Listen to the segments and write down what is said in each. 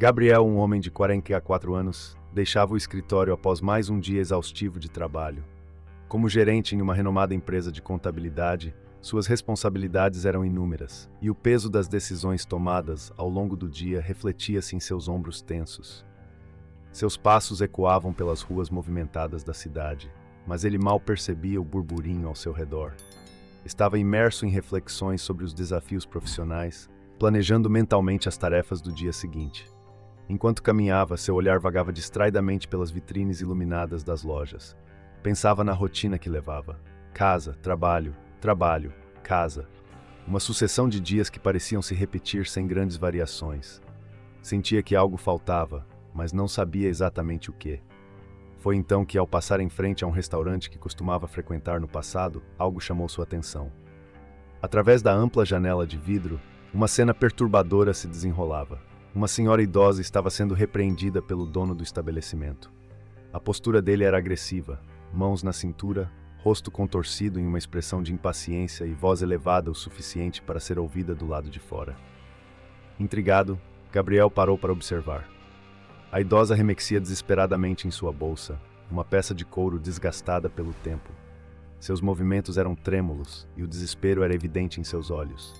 Gabriel, um homem de 44 anos, deixava o escritório após mais um dia exaustivo de trabalho. Como gerente em uma renomada empresa de contabilidade, suas responsabilidades eram inúmeras, e o peso das decisões tomadas ao longo do dia refletia-se em seus ombros tensos. Seus passos ecoavam pelas ruas movimentadas da cidade, mas ele mal percebia o burburinho ao seu redor. Estava imerso em reflexões sobre os desafios profissionais, planejando mentalmente as tarefas do dia seguinte. Enquanto caminhava, seu olhar vagava distraidamente pelas vitrines iluminadas das lojas. Pensava na rotina que levava. Casa, trabalho, trabalho, casa. Uma sucessão de dias que pareciam se repetir sem grandes variações. Sentia que algo faltava, mas não sabia exatamente o que. Foi então que, ao passar em frente a um restaurante que costumava frequentar no passado, algo chamou sua atenção. Através da ampla janela de vidro, uma cena perturbadora se desenrolava. Uma senhora idosa estava sendo repreendida pelo dono do estabelecimento. A postura dele era agressiva, mãos na cintura, rosto contorcido em uma expressão de impaciência e voz elevada o suficiente para ser ouvida do lado de fora. Intrigado, Gabriel parou para observar. A idosa remexia desesperadamente em sua bolsa, uma peça de couro desgastada pelo tempo. Seus movimentos eram trêmulos e o desespero era evidente em seus olhos.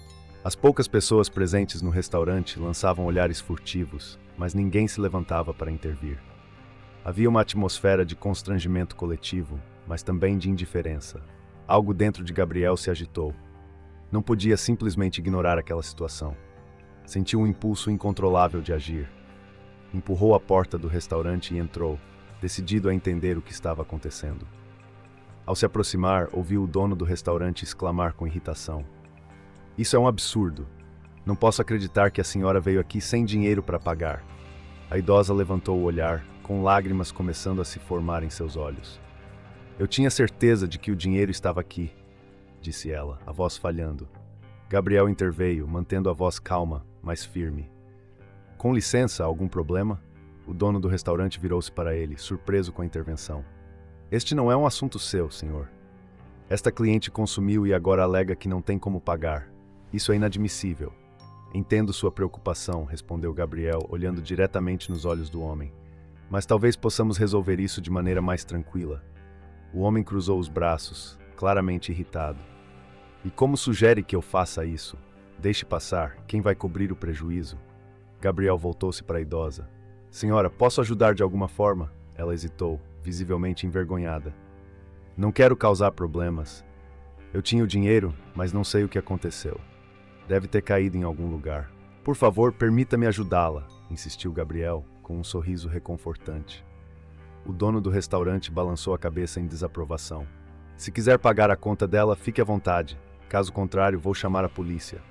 As poucas pessoas presentes no restaurante lançavam olhares furtivos, mas ninguém se levantava para intervir. Havia uma atmosfera de constrangimento coletivo, mas também de indiferença. Algo dentro de Gabriel se agitou. Não podia simplesmente ignorar aquela situação. Sentiu um impulso incontrolável de agir. Empurrou a porta do restaurante e entrou, decidido a entender o que estava acontecendo. Ao se aproximar, ouviu o dono do restaurante exclamar com irritação: "Isso é um absurdo. Não posso acreditar que a senhora veio aqui sem dinheiro para pagar." A idosa levantou o olhar, com lágrimas começando a se formar em seus olhos. "Eu tinha certeza de que o dinheiro estava aqui", disse ela, a voz falhando. Gabriel interveio, mantendo a voz calma, mas firme. "Com licença, algum problema?" O dono do restaurante virou-se para ele, surpreso com a intervenção. "Este não é um assunto seu, senhor. Esta cliente consumiu e agora alega que não tem como pagar. Isso é inadmissível." "Entendo sua preocupação", respondeu Gabriel, olhando diretamente nos olhos do homem. "Mas talvez possamos resolver isso de maneira mais tranquila." O homem cruzou os braços, claramente irritado. "E como sugere que eu faça isso? Deixe passar, quem vai cobrir o prejuízo?" Gabriel voltou-se para a idosa. "Senhora, posso ajudar de alguma forma?" Ela hesitou, visivelmente envergonhada. "Não quero causar problemas. Eu tinha o dinheiro, mas não sei o que aconteceu. Deve ter caído em algum lugar. Por favor, permita-me ajudá-la", insistiu Gabriel, com um sorriso reconfortante. O dono do restaurante balançou a cabeça em desaprovação. "Se quiser pagar a conta dela, fique à vontade. Caso contrário, vou chamar a polícia."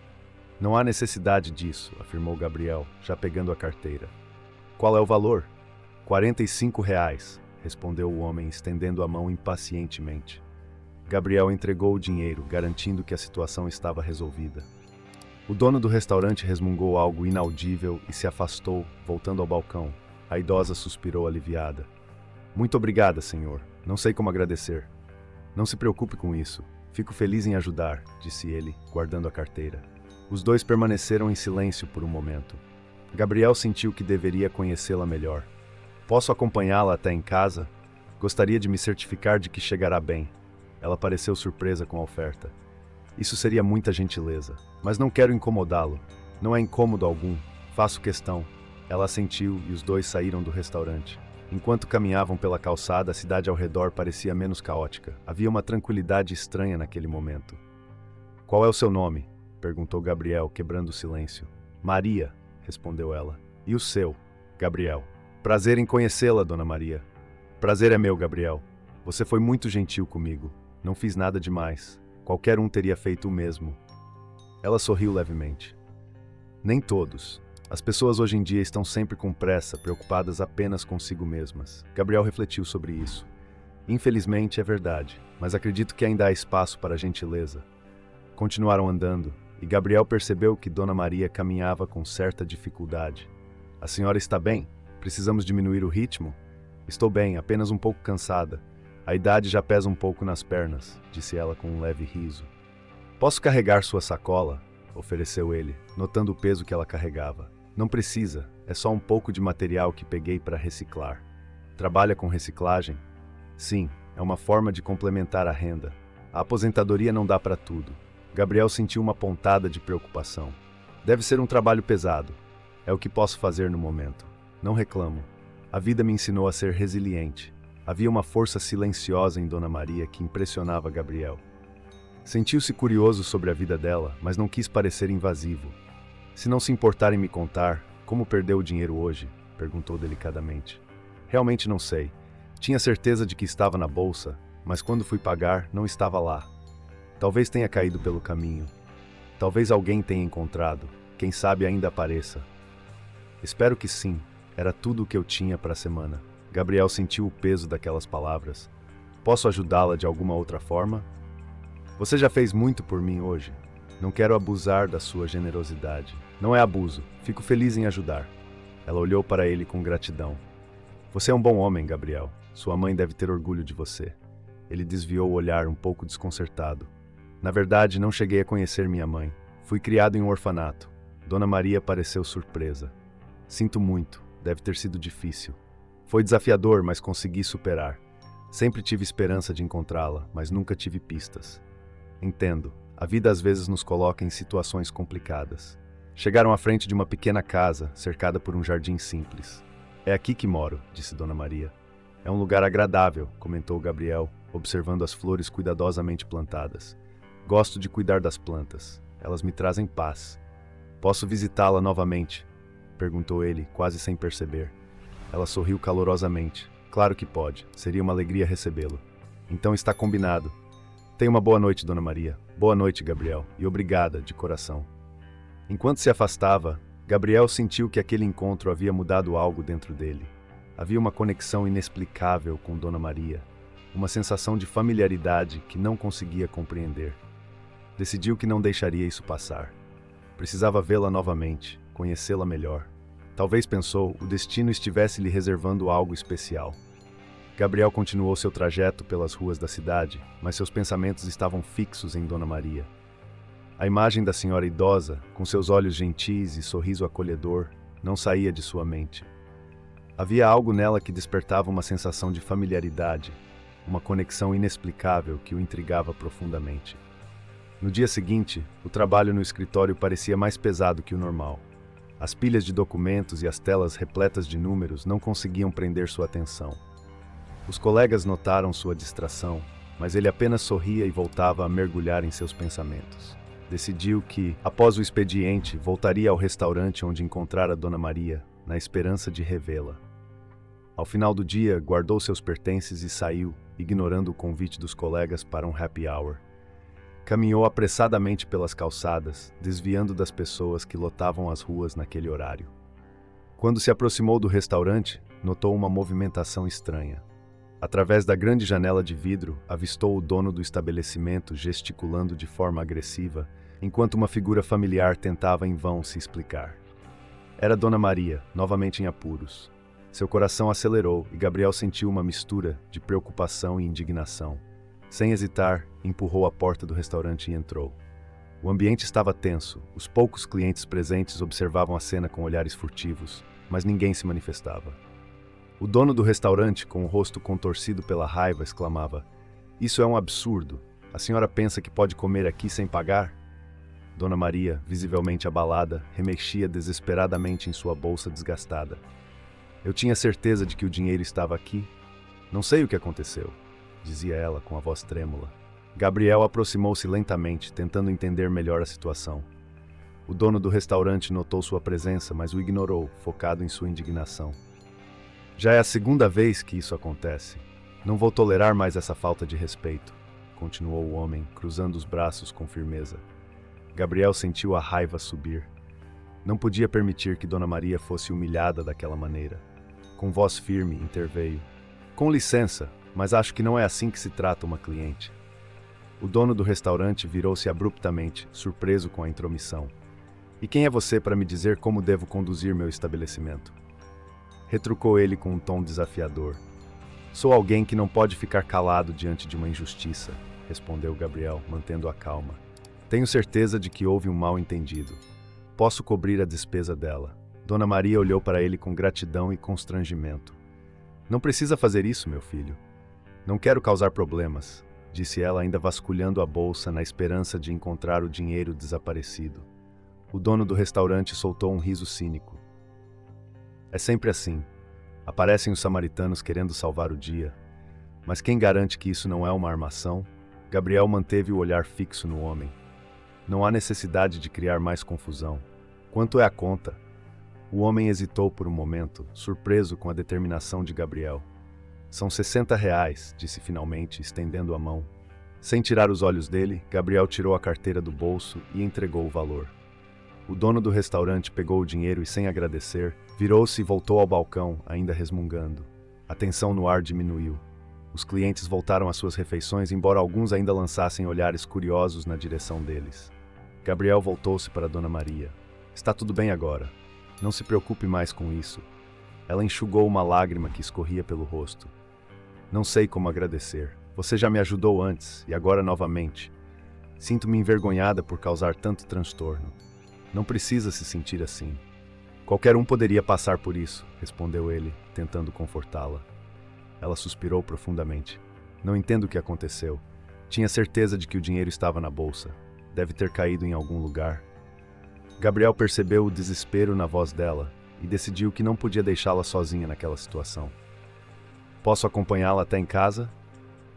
"Não há necessidade disso", afirmou Gabriel, já pegando a carteira. "Qual é o valor?" R$ 45, respondeu o homem, estendendo a mão impacientemente. Gabriel entregou o dinheiro, garantindo que a situação estava resolvida. O dono do restaurante resmungou algo inaudível e se afastou, voltando ao balcão. A idosa suspirou aliviada. "Muito obrigada, senhor. Não sei como agradecer." "Não se preocupe com isso. Fico feliz em ajudar", disse ele, guardando a carteira. Os dois permaneceram em silêncio por um momento. Gabriel sentiu que deveria conhecê-la melhor. "Posso acompanhá-la até em casa? Gostaria de me certificar de que chegará bem." Ela pareceu surpresa com a oferta. "Isso seria muita gentileza, mas não quero incomodá-lo." "Não é incômodo algum. Faço questão." Ela assentiu e os dois saíram do restaurante. Enquanto caminhavam pela calçada, a cidade ao redor parecia menos caótica. Havia uma tranquilidade estranha naquele momento. "Qual é o seu nome?" perguntou Gabriel, quebrando o silêncio. "Maria", respondeu ela. "E o seu?" "Gabriel." "Prazer em conhecê-la, dona Maria." "Prazer é meu, Gabriel. Você foi muito gentil comigo. Não fiz nada demais. Qualquer um teria feito o mesmo." Ela sorriu levemente. "Nem todos. As pessoas hoje em dia estão sempre com pressa, preocupadas apenas consigo mesmas." Gabriel refletiu sobre isso. "Infelizmente é verdade, mas acredito que ainda há espaço para a gentileza." Continuaram andando, e Gabriel percebeu que Dona Maria caminhava com certa dificuldade. "A senhora está bem? Precisamos diminuir o ritmo?" "Estou bem, apenas um pouco cansada. A idade já pesa um pouco nas pernas", disse ela com um leve riso. "Posso carregar sua sacola?" ofereceu ele, notando o peso que ela carregava. Não precisa, é só um pouco de material que peguei para reciclar. Trabalha com reciclagem? Sim, é uma forma de complementar a renda. A aposentadoria não dá para tudo. Gabriel sentiu uma pontada de preocupação. Deve ser um trabalho pesado. É o que posso fazer no momento. Não reclamo. A vida me ensinou a ser resiliente. Havia uma força silenciosa em Dona Maria que impressionava Gabriel. Sentiu-se curioso sobre a vida dela, mas não quis parecer invasivo. Se não se importar em me contar, como perdeu o dinheiro hoje? Perguntou delicadamente. Realmente não sei. Tinha certeza de que estava na bolsa, mas quando fui pagar, não estava lá. Talvez tenha caído pelo caminho. Talvez alguém tenha encontrado. Quem sabe ainda apareça. Espero que sim. Era tudo o que eu tinha para a semana. Gabriel sentiu o peso daquelas palavras. Posso ajudá-la de alguma outra forma? Você já fez muito por mim hoje. Não quero abusar da sua generosidade. Não é abuso. Fico feliz em ajudar. Ela olhou para ele com gratidão. Você é um bom homem, Gabriel. Sua mãe deve ter orgulho de você. Ele desviou o olhar um pouco desconcertado. Na verdade, não cheguei a conhecer minha mãe. Fui criado em um orfanato. Dona Maria pareceu surpresa. Sinto muito. Deve ter sido difícil. Foi desafiador, mas consegui superar. Sempre tive esperança de encontrá-la, mas nunca tive pistas. Entendo. A vida às vezes nos coloca em situações complicadas. Chegaram à frente de uma pequena casa, cercada por um jardim simples. É aqui que moro, disse Dona Maria. É um lugar agradável, comentou Gabriel, observando as flores cuidadosamente plantadas. Gosto de cuidar das plantas. Elas me trazem paz. Posso visitá-la novamente? Perguntou ele, quase sem perceber. Ela sorriu calorosamente. Claro que pode. Seria uma alegria recebê-lo. Então está combinado. Tenha uma boa noite, Dona Maria. Boa noite, Gabriel. E obrigada, de coração. Enquanto se afastava, Gabriel sentiu que aquele encontro havia mudado algo dentro dele. Havia uma conexão inexplicável com Dona Maria. Uma sensação de familiaridade que não conseguia compreender. Decidiu que não deixaria isso passar. Precisava vê-la novamente, conhecê-la melhor. Talvez, pensou, o destino estivesse lhe reservando algo especial. Gabriel continuou seu trajeto pelas ruas da cidade, mas seus pensamentos estavam fixos em Dona Maria. A imagem da senhora idosa, com seus olhos gentis e sorriso acolhedor, não saía de sua mente. Havia algo nela que despertava uma sensação de familiaridade, uma conexão inexplicável que o intrigava profundamente. No dia seguinte, o trabalho no escritório parecia mais pesado que o normal. As pilhas de documentos e as telas repletas de números não conseguiam prender sua atenção. Os colegas notaram sua distração, mas ele apenas sorria e voltava a mergulhar em seus pensamentos. Decidiu que, após o expediente, voltaria ao restaurante onde encontrara Dona Maria, na esperança de revê-la. Ao final do dia, guardou seus pertences e saiu, ignorando o convite dos colegas para um happy hour. Caminhou apressadamente pelas calçadas, desviando das pessoas que lotavam as ruas naquele horário. Quando se aproximou do restaurante, notou uma movimentação estranha. Através da grande janela de vidro, avistou o dono do estabelecimento gesticulando de forma agressiva, enquanto uma figura familiar tentava em vão se explicar. Era Dona Maria, novamente em apuros. Seu coração acelerou e Gabriel sentiu uma mistura de preocupação e indignação. Sem hesitar, empurrou a porta do restaurante e entrou. O ambiente estava tenso, os poucos clientes presentes observavam a cena com olhares furtivos, mas ninguém se manifestava. O dono do restaurante, com o rosto contorcido pela raiva, exclamava: "Isso é um absurdo! A senhora pensa que pode comer aqui sem pagar?" Dona Maria, visivelmente abalada, remexia desesperadamente em sua bolsa desgastada. "Eu tinha certeza de que o dinheiro estava aqui. Não sei o que aconteceu", dizia ela com a voz trêmula. Gabriel aproximou-se lentamente, tentando entender melhor a situação. O dono do restaurante notou sua presença, mas o ignorou, focado em sua indignação. "Já é a segunda vez que isso acontece. Não vou tolerar mais essa falta de respeito", continuou o homem, cruzando os braços com firmeza. Gabriel sentiu a raiva subir. Não podia permitir que Dona Maria fosse humilhada daquela maneira. Com voz firme, interveio: "Com licença, mas acho que não é assim que se trata uma cliente." O dono do restaurante virou-se abruptamente, surpreso com a intromissão. "E quem é você para me dizer como devo conduzir meu estabelecimento?" Retrucou ele com um tom desafiador. "Sou alguém que não pode ficar calado diante de uma injustiça", respondeu Gabriel, mantendo a calma. "Tenho certeza de que houve um mal-entendido. Posso cobrir a despesa dela. Dona Maria olhou para ele com gratidão e constrangimento. Não precisa fazer isso, meu filho. Não quero causar problemas, disse ela, ainda vasculhando a bolsa na esperança de encontrar o dinheiro desaparecido. O dono do restaurante soltou um riso cínico. É sempre assim. Aparecem os samaritanos querendo salvar o dia. Mas quem garante que isso não é uma armação? Gabriel manteve o olhar fixo no homem. Não há necessidade de criar mais confusão. Quanto é a conta? O homem hesitou por um momento, surpreso com a determinação de Gabriel. São R$60, disse finalmente, estendendo a mão. Sem tirar os olhos dele, Gabriel tirou a carteira do bolso e entregou o valor. O dono do restaurante pegou o dinheiro e, sem agradecer, virou-se e voltou ao balcão, ainda resmungando. A tensão no ar diminuiu. Os clientes voltaram às suas refeições, embora alguns ainda lançassem olhares curiosos na direção deles. Gabriel voltou-se para Dona Maria. Está tudo bem agora. Não se preocupe mais com isso. Ela enxugou uma lágrima que escorria pelo rosto. Não sei como agradecer. Você já me ajudou antes, e agora novamente. Sinto-me envergonhada por causar tanto transtorno. Não precisa se sentir assim. Qualquer um poderia passar por isso, respondeu ele, tentando confortá-la. Ela suspirou profundamente. Não entendo o que aconteceu. Tinha certeza de que o dinheiro estava na bolsa. Deve ter caído em algum lugar. Gabriel percebeu o desespero na voz dela e decidiu que não podia deixá-la sozinha naquela situação. Posso acompanhá-la até em casa?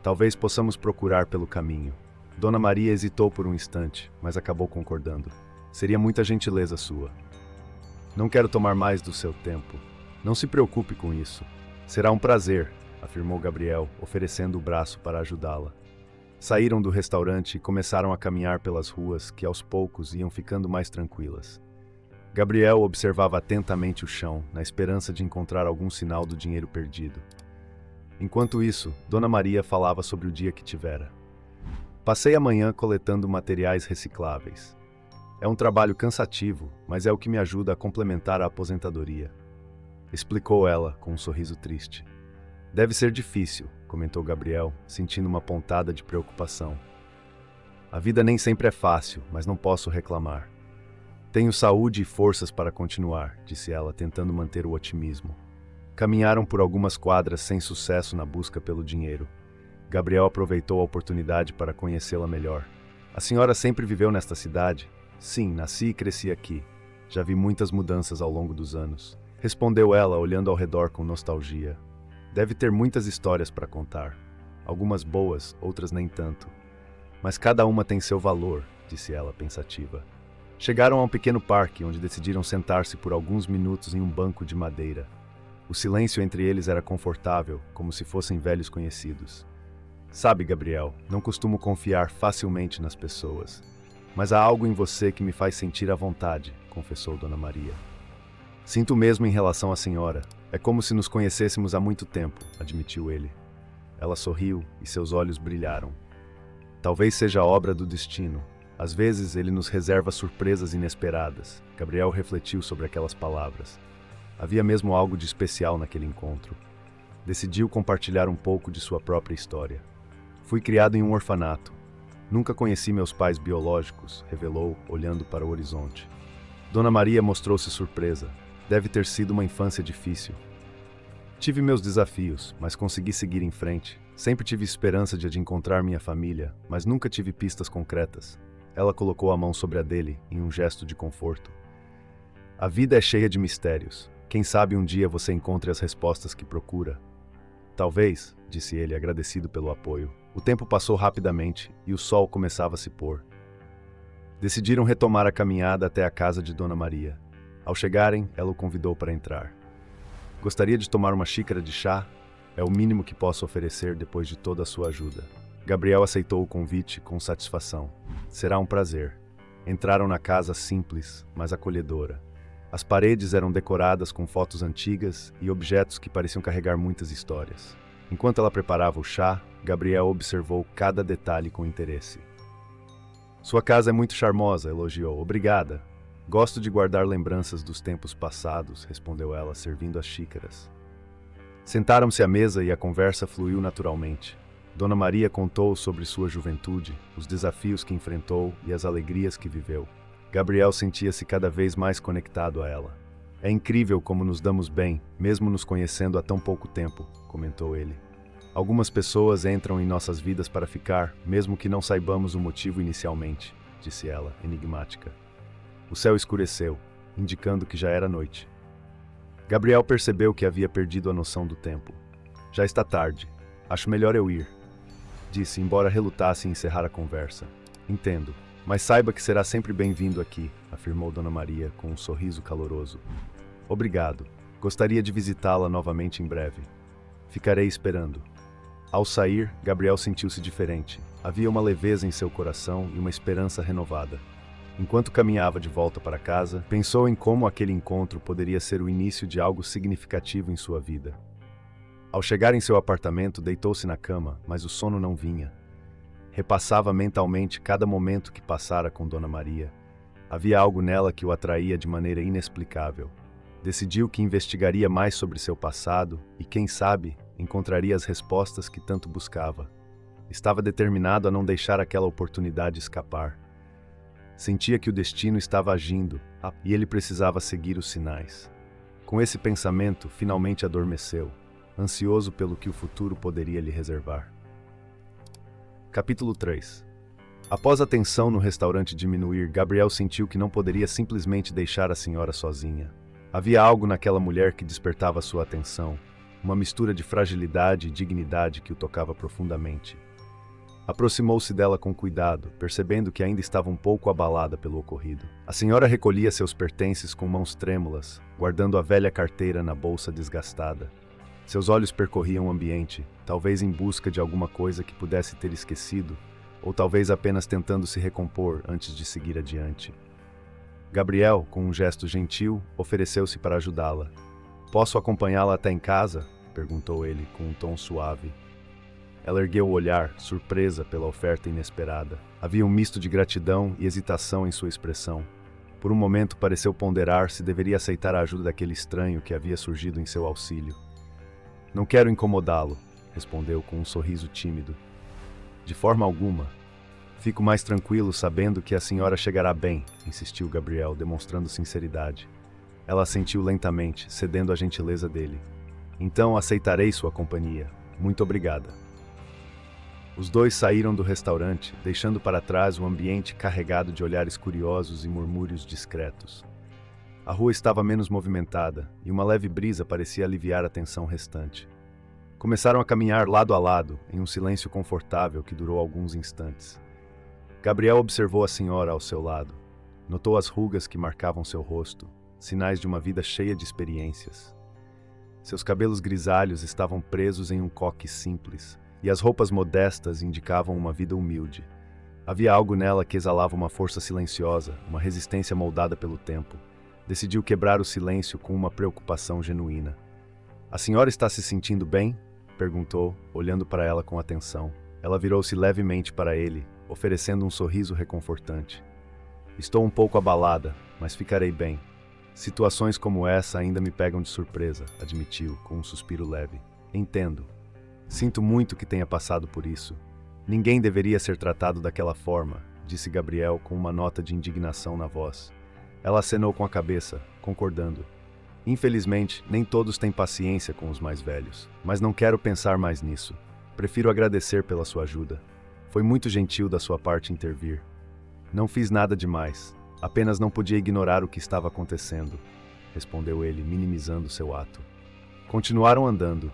Talvez possamos procurar pelo caminho. Dona Maria hesitou por um instante, mas acabou concordando. Seria muita gentileza sua. Não quero tomar mais do seu tempo. Não se preocupe com isso. Será um prazer, afirmou Gabriel, oferecendo o braço para ajudá-la. Saíram do restaurante e começaram a caminhar pelas ruas que, aos poucos, iam ficando mais tranquilas. Gabriel observava atentamente o chão, na esperança de encontrar algum sinal do dinheiro perdido. Enquanto isso, Dona Maria falava sobre o dia que tivera. Passei a manhã coletando materiais recicláveis. É um trabalho cansativo, mas é o que me ajuda a complementar a aposentadoria. Explicou ela, com um sorriso triste. Deve ser difícil, comentou Gabriel, sentindo uma pontada de preocupação. A vida nem sempre é fácil, mas não posso reclamar. Tenho saúde e forças para continuar, disse ela, tentando manter o otimismo. Caminharam por algumas quadras sem sucesso na busca pelo dinheiro. Gabriel aproveitou a oportunidade para conhecê-la melhor. A senhora sempre viveu nesta cidade? Sim, nasci e cresci aqui. Já vi muitas mudanças ao longo dos anos. Respondeu ela, olhando ao redor com nostalgia. Deve ter muitas histórias para contar. Algumas boas, outras nem tanto. Mas cada uma tem seu valor, disse ela, pensativa. Chegaram a um pequeno parque, onde decidiram sentar-se por alguns minutos em um banco de madeira. O silêncio entre eles era confortável, como se fossem velhos conhecidos. Sabe, Gabriel, não costumo confiar facilmente nas pessoas. Mas há algo em você que me faz sentir à vontade, confessou Dona Maria. Sinto mesmo em relação à senhora. É como se nos conhecêssemos há muito tempo, admitiu ele. Ela sorriu e seus olhos brilharam. Talvez seja obra do destino. Às vezes ele nos reserva surpresas inesperadas. Gabriel refletiu sobre aquelas palavras. Havia mesmo algo de especial naquele encontro. Decidiu compartilhar um pouco de sua própria história. Fui criado em um orfanato. Nunca conheci meus pais biológicos, revelou, olhando para o horizonte. Dona Maria mostrou-se surpresa. Deve ter sido uma infância difícil. Tive meus desafios, mas consegui seguir em frente. Sempre tive esperança de encontrar minha família, mas nunca tive pistas concretas. Ela colocou a mão sobre a dele, em um gesto de conforto. A vida é cheia de mistérios. Quem sabe um dia você encontre as respostas que procura. Talvez, disse ele, agradecido pelo apoio. O tempo passou rapidamente e o sol começava a se pôr. Decidiram retomar a caminhada até a casa de Dona Maria. Ao chegarem, ela o convidou para entrar. Gostaria de tomar uma xícara de chá? É o mínimo que posso oferecer depois de toda a sua ajuda. Gabriel aceitou o convite com satisfação. Será um prazer. Entraram na casa simples, mas acolhedora. As paredes eram decoradas com fotos antigas e objetos que pareciam carregar muitas histórias. Enquanto ela preparava o chá, Gabriel observou cada detalhe com interesse. Sua casa é muito charmosa, elogiou. Obrigada. Gosto de guardar lembranças dos tempos passados, respondeu ela, servindo as xícaras. Sentaram-se à mesa e a conversa fluiu naturalmente. Dona Maria contou sobre sua juventude, os desafios que enfrentou e as alegrias que viveu. Gabriel sentia-se cada vez mais conectado a ela. É incrível como nos damos bem, mesmo nos conhecendo há tão pouco tempo, comentou ele. Algumas pessoas entram em nossas vidas para ficar, mesmo que não saibamos o motivo inicialmente, disse ela, enigmática. O céu escureceu, indicando que já era noite. Gabriel percebeu que havia perdido a noção do tempo. Já está tarde. Acho melhor eu ir, disse, embora relutasse em encerrar a conversa. Entendo, mas saiba que será sempre bem-vindo aqui, afirmou Dona Maria com um sorriso caloroso. Obrigado. Gostaria de visitá-la novamente em breve. Ficarei esperando. Ao sair, Gabriel sentiu-se diferente. Havia uma leveza em seu coração e uma esperança renovada. Enquanto caminhava de volta para casa, pensou em como aquele encontro poderia ser o início de algo significativo em sua vida. Ao chegar em seu apartamento, deitou-se na cama, mas o sono não vinha. Repassava mentalmente cada momento que passara com Dona Maria. Havia algo nela que o atraía de maneira inexplicável. Decidiu que investigaria mais sobre seu passado e, quem sabe, encontraria as respostas que tanto buscava. Estava determinado a não deixar aquela oportunidade escapar. Sentia que o destino estava agindo e ele precisava seguir os sinais. Com esse pensamento, finalmente adormeceu, ansioso pelo que o futuro poderia lhe reservar. Capítulo 3. Após a tensão no restaurante diminuir, Gabriel sentiu que não poderia simplesmente deixar a senhora sozinha. Havia algo naquela mulher que despertava sua atenção, uma mistura de fragilidade e dignidade que o tocava profundamente. Aproximou-se dela com cuidado, percebendo que ainda estava um pouco abalada pelo ocorrido. A senhora recolhia seus pertences com mãos trêmulas, guardando a velha carteira na bolsa desgastada. Seus olhos percorriam o ambiente, talvez em busca de alguma coisa que pudesse ter esquecido, ou talvez apenas tentando se recompor antes de seguir adiante. Gabriel, com um gesto gentil, ofereceu-se para ajudá-la. "Posso acompanhá-la até em casa?" perguntou ele, com um tom suave. Ela ergueu o olhar, surpresa pela oferta inesperada. Havia um misto de gratidão e hesitação em sua expressão. Por um momento pareceu ponderar se deveria aceitar a ajuda daquele estranho que havia surgido em seu auxílio. "Não quero incomodá-lo", respondeu com um sorriso tímido. "De forma alguma. Fico mais tranquilo sabendo que a senhora chegará bem", insistiu Gabriel, demonstrando sinceridade. Ela assentiu lentamente, cedendo à gentileza dele. "Então aceitarei sua companhia. Muito obrigada." Os dois saíram do restaurante, deixando para trás o ambiente carregado de olhares curiosos e murmúrios discretos. A rua estava menos movimentada, e uma leve brisa parecia aliviar a tensão restante. Começaram a caminhar lado a lado, em um silêncio confortável que durou alguns instantes. Gabriel observou a senhora ao seu lado. Notou as rugas que marcavam seu rosto, sinais de uma vida cheia de experiências. Seus cabelos grisalhos estavam presos em um coque simples, e as roupas modestas indicavam uma vida humilde. Havia algo nela que exalava uma força silenciosa, uma resistência moldada pelo tempo. Decidiu quebrar o silêncio com uma preocupação genuína. "A senhora está se sentindo bem?" perguntou, olhando para ela com atenção. Ela virou-se levemente para ele, oferecendo um sorriso reconfortante. "Estou um pouco abalada, mas ficarei bem. Situações como essa ainda me pegam de surpresa", admitiu, com um suspiro leve. "Entendo. Sinto muito que tenha passado por isso. Ninguém deveria ser tratado daquela forma", disse Gabriel com uma nota de indignação na voz. Ela acenou com a cabeça, concordando. "Infelizmente, nem todos têm paciência com os mais velhos, mas não quero pensar mais nisso. Prefiro agradecer pela sua ajuda. Foi muito gentil da sua parte intervir. Não fiz nada demais, apenas não podia ignorar o que estava acontecendo", respondeu ele, minimizando seu ato. Continuaram andando,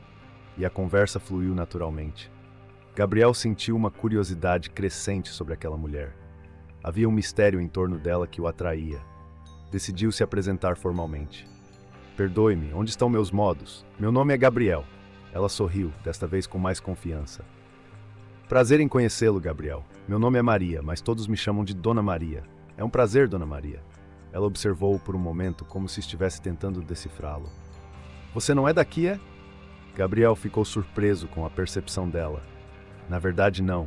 e a conversa fluiu naturalmente. Gabriel sentiu uma curiosidade crescente sobre aquela mulher. Havia um mistério em torno dela que o atraía. Decidiu se apresentar formalmente. "Perdoe-me, onde estão meus modos? Meu nome é Gabriel." Ela sorriu, desta vez com mais confiança. "Prazer em conhecê-lo, Gabriel. Meu nome é Maria, mas todos me chamam de Dona Maria. É um prazer, Dona Maria." Ela observou-o por um momento como se estivesse tentando decifrá-lo. "Você não é daqui, é?" Gabriel ficou surpreso com a percepção dela. "Na verdade, não.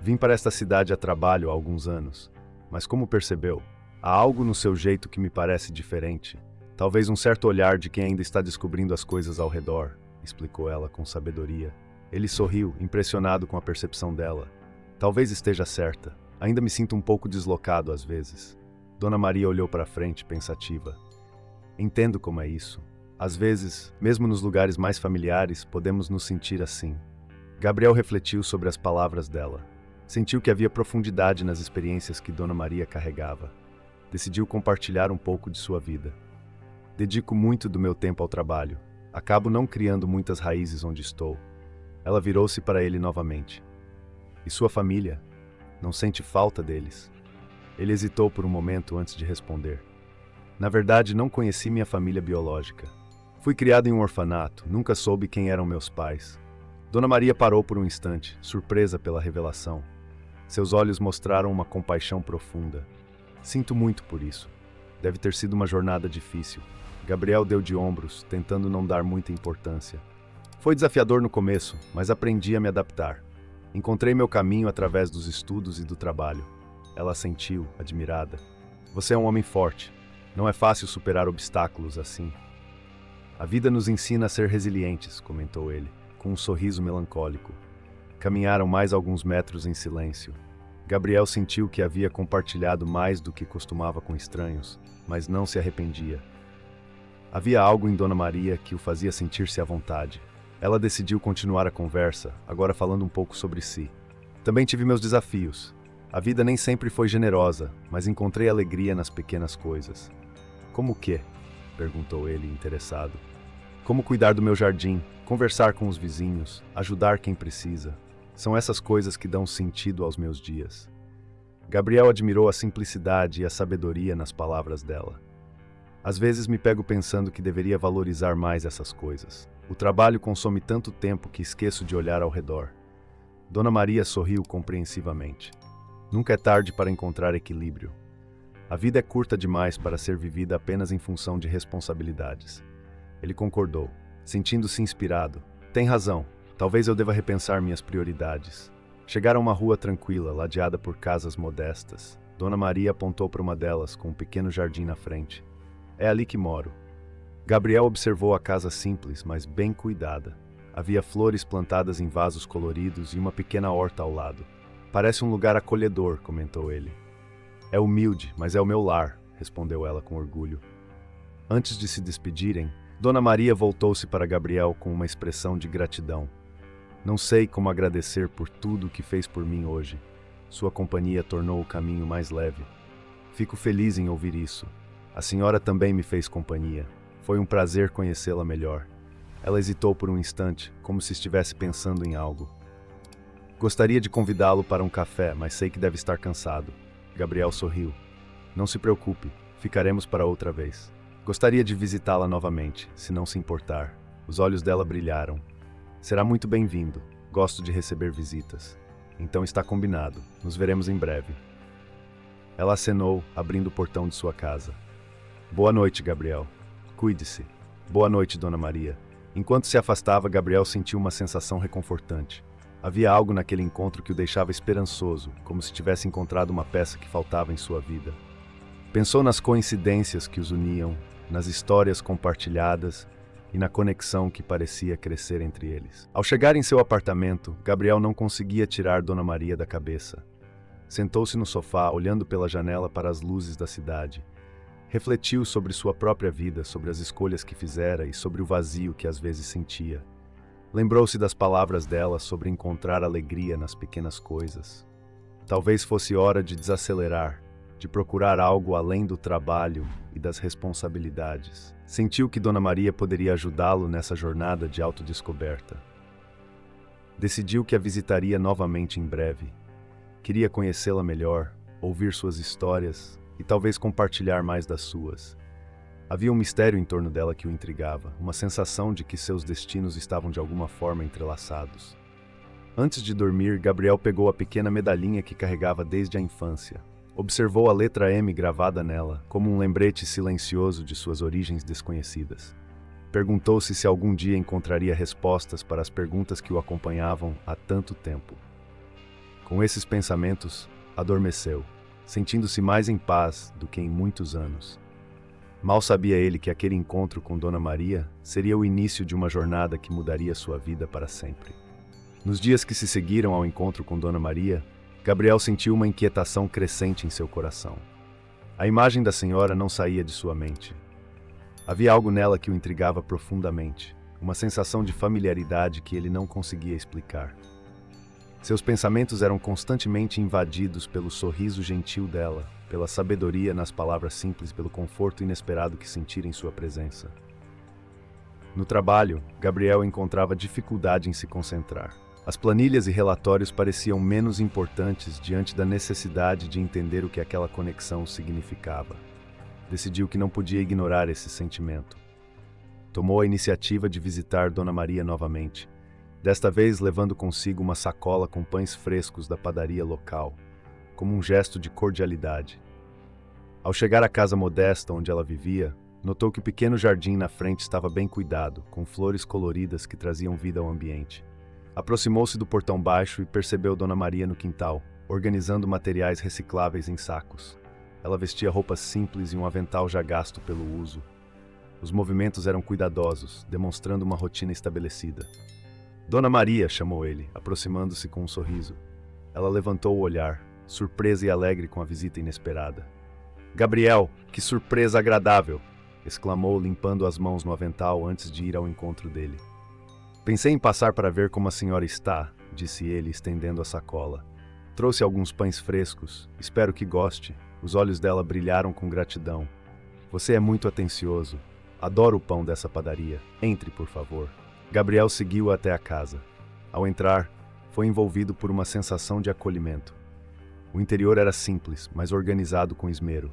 Vim para esta cidade a trabalho há alguns anos. Mas como percebeu, há algo no seu jeito que me parece diferente. Talvez um certo olhar de quem ainda está descobrindo as coisas ao redor", explicou ela com sabedoria. Ele sorriu, impressionado com a percepção dela. "Talvez esteja certa. Ainda me sinto um pouco deslocado às vezes." Dona Maria olhou para frente, pensativa. Entendo como é isso. Às vezes, mesmo nos lugares mais familiares, podemos nos sentir assim. Gabriel refletiu sobre as palavras dela. Sentiu que havia profundidade nas experiências que Dona Maria carregava. Decidiu compartilhar um pouco de sua vida. Dedico muito do meu tempo ao trabalho. Acabo não criando muitas raízes onde estou. Ela virou-se para ele novamente. E sua família? Não sente falta deles? Ele hesitou por um momento antes de responder. Na verdade, não conheci minha família biológica. Fui criado em um orfanato, nunca soube quem eram meus pais. Dona Maria parou por um instante, surpresa pela revelação. Seus olhos mostraram uma compaixão profunda. Sinto muito por isso. Deve ter sido uma jornada difícil. Gabriel deu de ombros, tentando não dar muita importância. Foi desafiador no começo, mas aprendi a me adaptar. Encontrei meu caminho através dos estudos e do trabalho. Ela assentiu, admirada. Você é um homem forte. Não é fácil superar obstáculos assim. A vida nos ensina a ser resilientes, comentou ele, com um sorriso melancólico. Caminharam mais alguns metros em silêncio. Gabriel sentiu que havia compartilhado mais do que costumava com estranhos, mas não se arrependia. Havia algo em Dona Maria que o fazia sentir-se à vontade. Ela decidiu continuar a conversa, agora falando um pouco sobre si. Também tive meus desafios. A vida nem sempre foi generosa, mas encontrei alegria nas pequenas coisas. Como o quê? Perguntou ele, interessado. Como cuidar do meu jardim, conversar com os vizinhos, ajudar quem precisa. São essas coisas que dão sentido aos meus dias. Gabriel admirou a simplicidade e a sabedoria nas palavras dela. Às vezes me pego pensando que deveria valorizar mais essas coisas. O trabalho consome tanto tempo que esqueço de olhar ao redor. Dona Maria sorriu compreensivamente. Nunca é tarde para encontrar equilíbrio. A vida é curta demais para ser vivida apenas em função de responsabilidades. Ele concordou, sentindo-se inspirado. Tem razão, talvez eu deva repensar minhas prioridades. Chegaram a uma rua tranquila, ladeada por casas modestas. Dona Maria apontou para uma delas, com um pequeno jardim na frente. É ali que moro. Gabriel observou a casa simples, mas bem cuidada. Havia flores plantadas em vasos coloridos e uma pequena horta ao lado. Parece um lugar acolhedor, comentou ele. É humilde, mas é o meu lar, respondeu ela com orgulho. Antes de se despedirem, Dona Maria voltou-se para Gabriel com uma expressão de gratidão. Não sei como agradecer por tudo o que fez por mim hoje. Sua companhia tornou o caminho mais leve. Fico feliz em ouvir isso. A senhora também me fez companhia. Foi um prazer conhecê-la melhor. Ela hesitou por um instante, como se estivesse pensando em algo. Gostaria de convidá-lo para um café, mas sei que deve estar cansado. Gabriel sorriu. Não se preocupe, ficaremos para outra vez. Gostaria de visitá-la novamente, se não se importar. Os olhos dela brilharam. Será muito bem-vindo. Gosto de receber visitas. Então está combinado. Nos veremos em breve. Ela acenou, abrindo o portão de sua casa. Boa noite, Gabriel. Cuide-se. Boa noite, Dona Maria. Enquanto se afastava, Gabriel sentiu uma sensação reconfortante. Havia algo naquele encontro que o deixava esperançoso, como se tivesse encontrado uma peça que faltava em sua vida. Pensou nas coincidências que os uniam, nas histórias compartilhadas e na conexão que parecia crescer entre eles. Ao chegar em seu apartamento, Gabriel não conseguia tirar Dona Maria da cabeça. Sentou-se no sofá, olhando pela janela para as luzes da cidade. Refletiu sobre sua própria vida, sobre as escolhas que fizera e sobre o vazio que às vezes sentia. Lembrou-se das palavras dela sobre encontrar alegria nas pequenas coisas. Talvez fosse hora de desacelerar, de procurar algo além do trabalho e das responsabilidades. Sentiu que Dona Maria poderia ajudá-lo nessa jornada de autodescoberta. Decidiu que a visitaria novamente em breve. Queria conhecê-la melhor, ouvir suas histórias e talvez compartilhar mais das suas. Havia um mistério em torno dela que o intrigava, uma sensação de que seus destinos estavam de alguma forma entrelaçados. Antes de dormir, Gabriel pegou a pequena medalhinha que carregava desde a infância. Observou a letra M gravada nela, como um lembrete silencioso de suas origens desconhecidas. Perguntou-se se algum dia encontraria respostas para as perguntas que o acompanhavam há tanto tempo. Com esses pensamentos, adormeceu, sentindo-se mais em paz do que em muitos anos. Mal sabia ele que aquele encontro com Dona Maria seria o início de uma jornada que mudaria sua vida para sempre. Nos dias que se seguiram ao encontro com Dona Maria, Gabriel sentiu uma inquietação crescente em seu coração. A imagem da senhora não saía de sua mente. Havia algo nela que o intrigava profundamente, uma sensação de familiaridade que ele não conseguia explicar. Seus pensamentos eram constantemente invadidos pelo sorriso gentil dela, pela sabedoria nas palavras simples, pelo conforto inesperado que sentira em sua presença. No trabalho, Gabriel encontrava dificuldade em se concentrar. As planilhas e relatórios pareciam menos importantes diante da necessidade de entender o que aquela conexão significava. Decidiu que não podia ignorar esse sentimento. Tomou a iniciativa de visitar Dona Maria novamente, desta vez levando consigo uma sacola com pães frescos da padaria local, como um gesto de cordialidade. Ao chegar à casa modesta onde ela vivia, notou que o pequeno jardim na frente estava bem cuidado, com flores coloridas que traziam vida ao ambiente. Aproximou-se do portão baixo e percebeu Dona Maria no quintal, organizando materiais recicláveis em sacos. Ela vestia roupas simples e um avental já gasto pelo uso. Os movimentos eram cuidadosos, demonstrando uma rotina estabelecida. Dona Maria, chamou ele, aproximando-se com um sorriso. Ela levantou o olhar, surpresa e alegre com a visita inesperada. Gabriel, que surpresa agradável! Exclamou, limpando as mãos no avental antes de ir ao encontro dele. Pensei em passar para ver como a senhora está, disse ele, estendendo a sacola. Trouxe alguns pães frescos, espero que goste. Os olhos dela brilharam com gratidão. Você é muito atencioso. Adoro o pão dessa padaria. Entre, por favor. Gabriel seguiu até a casa. Ao entrar, foi envolvido por uma sensação de acolhimento. O interior era simples, mas organizado com esmero.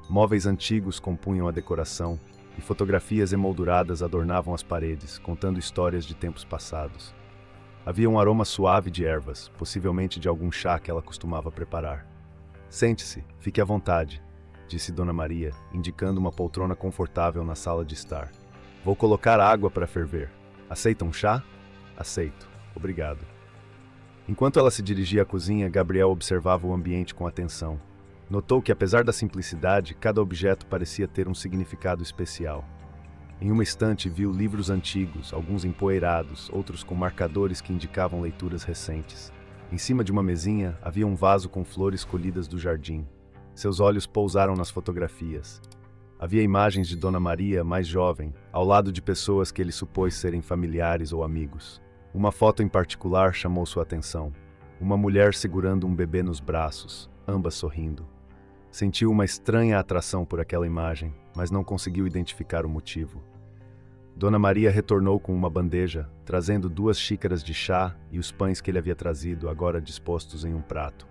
Móveis antigos compunham a decoração e fotografias emolduradas adornavam as paredes, contando histórias de tempos passados. Havia um aroma suave de ervas, possivelmente de algum chá que ela costumava preparar. Sente-se, fique à vontade, disse Dona Maria, indicando uma poltrona confortável na sala de estar. Vou colocar água para ferver. Aceita um chá? Aceito. Obrigado. Enquanto ela se dirigia à cozinha, Gabriel observava o ambiente com atenção. Notou que, apesar da simplicidade, cada objeto parecia ter um significado especial. Em uma estante viu livros antigos, alguns empoeirados, outros com marcadores que indicavam leituras recentes. Em cima de uma mesinha havia um vaso com flores colhidas do jardim. Seus olhos pousaram nas fotografias. Havia imagens de Dona Maria, mais jovem, ao lado de pessoas que ele supôs serem familiares ou amigos. Uma foto em particular chamou sua atenção. Uma mulher segurando um bebê nos braços, ambas sorrindo. Sentiu uma estranha atração por aquela imagem, mas não conseguiu identificar o motivo. Dona Maria retornou com uma bandeja, trazendo 2 xícaras de chá e os pães que ele havia trazido, agora dispostos em um prato.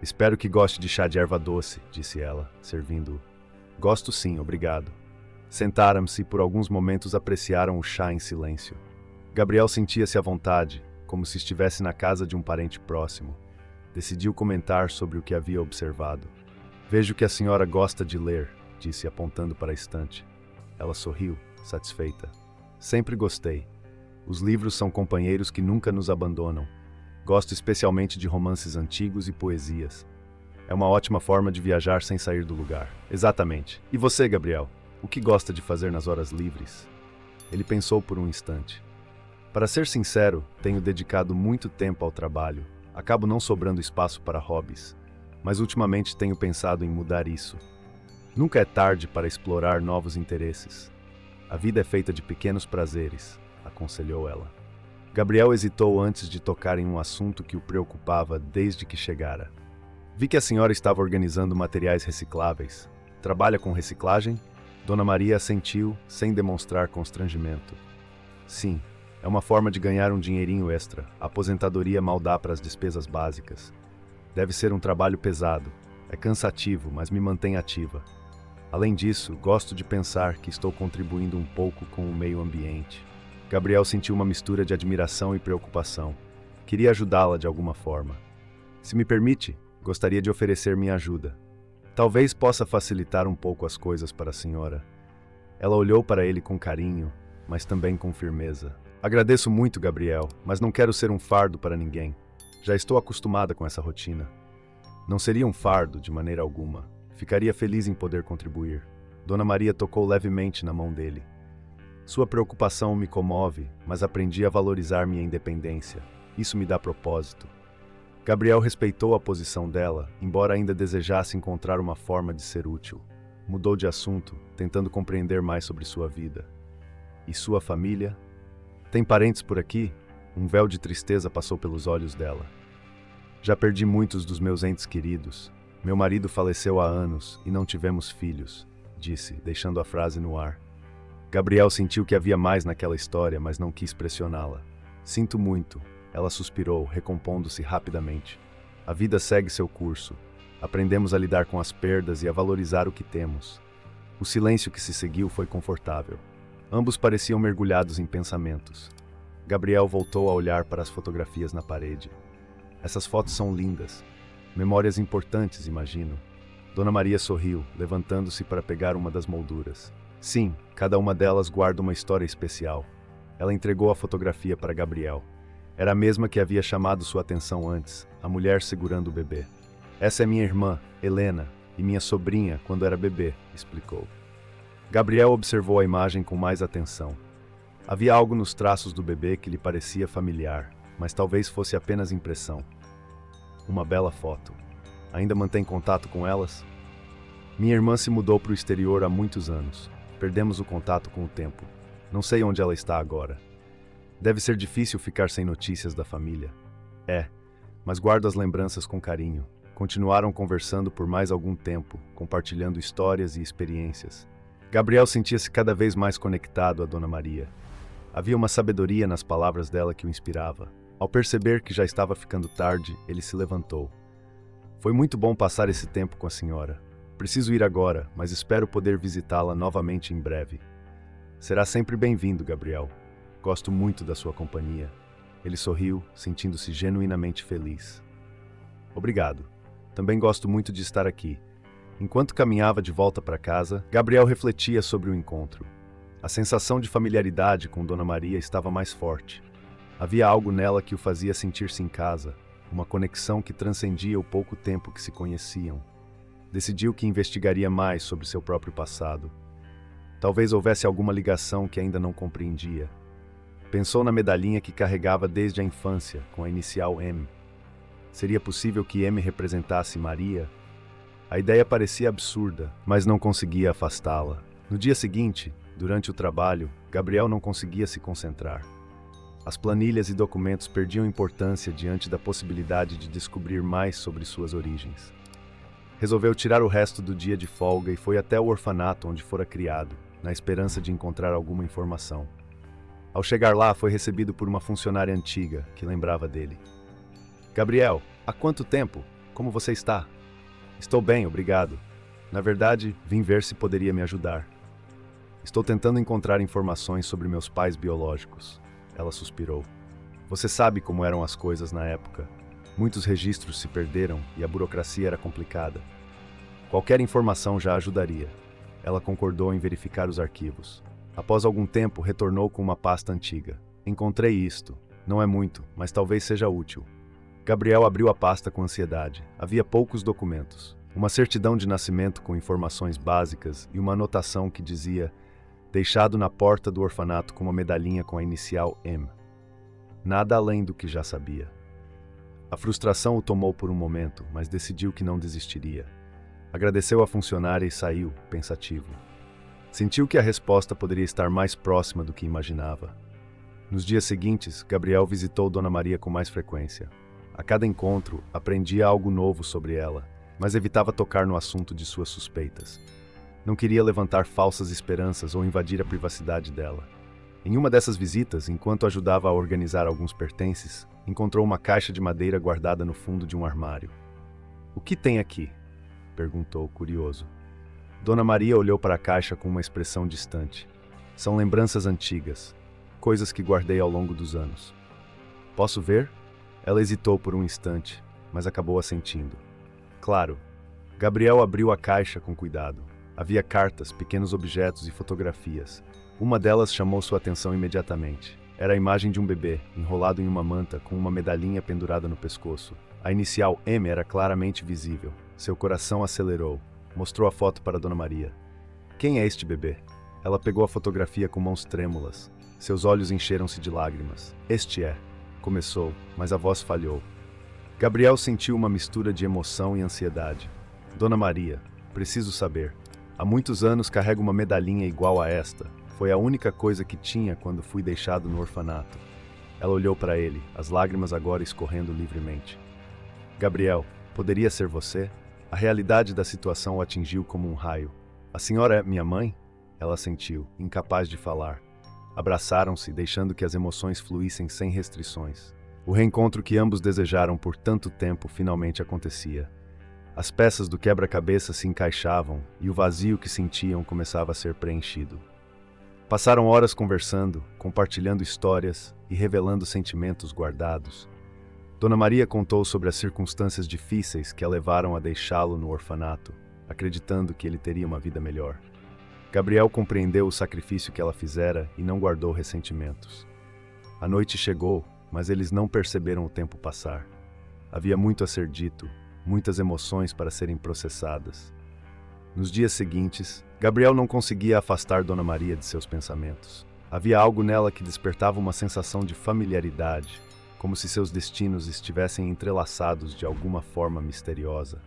Espero que goste de chá de erva doce, disse ela, servindo-o. Gosto sim, obrigado. Sentaram-se e por alguns momentos apreciaram o chá em silêncio. Gabriel sentia-se à vontade, como se estivesse na casa de um parente próximo. Decidiu comentar sobre o que havia observado. Vejo que a senhora gosta de ler, disse apontando para a estante. Ela sorriu, satisfeita. Sempre gostei. Os livros são companheiros que nunca nos abandonam. Gosto especialmente de romances antigos e poesias. É uma ótima forma de viajar sem sair do lugar. Exatamente. E você, Gabriel? O que gosta de fazer nas horas livres? Ele pensou por um instante. Para ser sincero, tenho dedicado muito tempo ao trabalho. Acabo não sobrando espaço para hobbies. Mas ultimamente tenho pensado em mudar isso. Nunca é tarde para explorar novos interesses. A vida é feita de pequenos prazeres, aconselhou ela. Gabriel hesitou antes de tocar em um assunto que o preocupava desde que chegara. Vi que a senhora estava organizando materiais recicláveis. Trabalha com reciclagem? Dona Maria assentiu, sem demonstrar constrangimento. Sim, é uma forma de ganhar um dinheirinho extra. A aposentadoria mal dá para as despesas básicas. Deve ser um trabalho pesado. É cansativo, mas me mantém ativa. Além disso, gosto de pensar que estou contribuindo um pouco com o meio ambiente. Gabriel sentiu uma mistura de admiração e preocupação. Queria ajudá-la de alguma forma. Se me permite, gostaria de oferecer minha ajuda. Talvez possa facilitar um pouco as coisas para a senhora. Ela olhou para ele com carinho, mas também com firmeza. Agradeço muito, Gabriel, mas não quero ser um fardo para ninguém. Já estou acostumada com essa rotina. Não seria um fardo, de maneira alguma. Ficaria feliz em poder contribuir. Dona Maria tocou levemente na mão dele. Sua preocupação me comove, mas aprendi a valorizar minha independência. Isso me dá propósito. Gabriel respeitou a posição dela, embora ainda desejasse encontrar uma forma de ser útil. mudou de assunto, tentando compreender mais sobre sua vida. E sua família? Tem parentes por aqui? Um véu de tristeza passou pelos olhos dela. Já perdi muitos dos meus entes queridos. Meu marido faleceu há anos e não tivemos filhos, disse, deixando a frase no ar. Gabriel sentiu que havia mais naquela história, mas não quis pressioná-la. Sinto muito, ela suspirou, recompondo-se rapidamente. A vida segue seu curso. Aprendemos a lidar com as perdas e a valorizar o que temos. O silêncio que se seguiu foi confortável. Ambos pareciam mergulhados em pensamentos. Gabriel voltou a olhar para as fotografias na parede. Essas fotos são lindas. Memórias importantes, imagino. Dona Maria sorriu, levantando-se para pegar uma das molduras. Sim, cada uma delas guarda uma história especial. Ela entregou a fotografia para Gabriel. Era a mesma que havia chamado sua atenção antes, a mulher segurando o bebê. Essa é minha irmã, Helena, e minha sobrinha quando era bebê, explicou. Gabriel observou a imagem com mais atenção. Havia algo nos traços do bebê que lhe parecia familiar, mas talvez fosse apenas impressão. Uma bela foto. Ainda mantém contato com elas? Minha irmã se mudou para o exterior há muitos anos. Perdemos o contato com o tempo. Não sei onde ela está agora. Deve ser difícil ficar sem notícias da família. É, mas guardo as lembranças com carinho. Continuaram conversando por mais algum tempo, compartilhando histórias e experiências. Gabriel sentia-se cada vez mais conectado a Dona Maria. Havia uma sabedoria nas palavras dela que o inspirava. Ao perceber que já estava ficando tarde, ele se levantou. Foi muito bom passar esse tempo com a senhora. Preciso ir agora, mas espero poder visitá-la novamente em breve. Será sempre bem-vindo, Gabriel. Gosto muito da sua companhia. Ele sorriu, sentindo-se genuinamente feliz. Obrigado. Também gosto muito de estar aqui. Enquanto caminhava de volta para casa, Gabriel refletia sobre o encontro. A sensação de familiaridade com Dona Maria estava mais forte. Havia algo nela que o fazia sentir-se em casa, uma conexão que transcendia o pouco tempo que se conheciam. Decidiu que investigaria mais sobre seu próprio passado. Talvez houvesse alguma ligação que ainda não compreendia. Pensou na medalhinha que carregava desde a infância, com a inicial M. Seria possível que M representasse Maria? A ideia parecia absurda, mas não conseguia afastá-la. No dia seguinte, durante o trabalho, Gabriel não conseguia se concentrar. As planilhas e documentos perdiam importância diante da possibilidade de descobrir mais sobre suas origens. Resolveu tirar o resto do dia de folga e foi até o orfanato onde fora criado, na esperança de encontrar alguma informação. Ao chegar lá, foi recebido por uma funcionária antiga, que lembrava dele. Gabriel, há quanto tempo? Como você está? Estou bem, obrigado. Na verdade, vim ver se poderia me ajudar. Estou tentando encontrar informações sobre meus pais biológicos. Ela suspirou. Você sabe como eram as coisas na época. Muitos registros se perderam e a burocracia era complicada. Qualquer informação já ajudaria. Ela concordou em verificar os arquivos. Após algum tempo, retornou com uma pasta antiga. Encontrei isto. Não é muito, mas talvez seja útil. Gabriel abriu a pasta com ansiedade. Havia poucos documentos. Uma certidão de nascimento com informações básicas e uma anotação que dizia deixado na porta do orfanato com uma medalhinha com a inicial M. Nada além do que já sabia. A frustração o tomou por um momento, mas decidiu que não desistiria. Agradeceu à funcionária e saiu, pensativo. Sentiu que a resposta poderia estar mais próxima do que imaginava. Nos dias seguintes, Gabriel visitou Dona Maria com mais frequência. A cada encontro, aprendia algo novo sobre ela, mas evitava tocar no assunto de suas suspeitas. Não queria levantar falsas esperanças ou invadir a privacidade dela. Em uma dessas visitas, enquanto ajudava a organizar alguns pertences, encontrou uma caixa de madeira guardada no fundo de um armário. "O que tem aqui?" perguntou, curioso. Dona Maria olhou para a caixa com uma expressão distante. "São lembranças antigas, coisas que guardei ao longo dos anos." "Posso ver?" Ela hesitou por um instante, mas acabou assentindo. "Claro." Gabriel abriu a caixa com cuidado. Havia cartas, pequenos objetos e fotografias. Uma delas chamou sua atenção imediatamente. Era a imagem de um bebê, enrolado em uma manta, com uma medalhinha pendurada no pescoço. A inicial M era claramente visível. Seu coração acelerou. Mostrou a foto para Dona Maria. "Quem é este bebê?" Ela pegou a fotografia com mãos trêmulas. Seus olhos encheram-se de lágrimas. "Este é." Começou, mas a voz falhou. Gabriel sentiu uma mistura de emoção e ansiedade. "Dona Maria, preciso saber. Há muitos anos carrego uma medalhinha igual a esta. Foi a única coisa que tinha quando fui deixado no orfanato. Ela olhou para ele, as lágrimas agora escorrendo livremente. Gabriel, poderia ser você? A realidade da situação o atingiu como um raio. A senhora é minha mãe? Ela sentiu, incapaz de falar. Abraçaram-se, deixando que as emoções fluíssem sem restrições. O reencontro que ambos desejaram por tanto tempo finalmente acontecia. As peças do quebra-cabeça se encaixavam e o vazio que sentiam começava a ser preenchido. Passaram horas conversando, compartilhando histórias e revelando sentimentos guardados. Dona Maria contou sobre as circunstâncias difíceis que a levaram a deixá-lo no orfanato, acreditando que ele teria uma vida melhor. Gabriel compreendeu o sacrifício que ela fizera e não guardou ressentimentos. A noite chegou, mas eles não perceberam o tempo passar. Havia muito a ser dito, muitas emoções para serem processadas. Nos dias seguintes, Gabriel não conseguia afastar Dona Maria de seus pensamentos. Havia algo nela que despertava uma sensação de familiaridade, como se seus destinos estivessem entrelaçados de alguma forma misteriosa.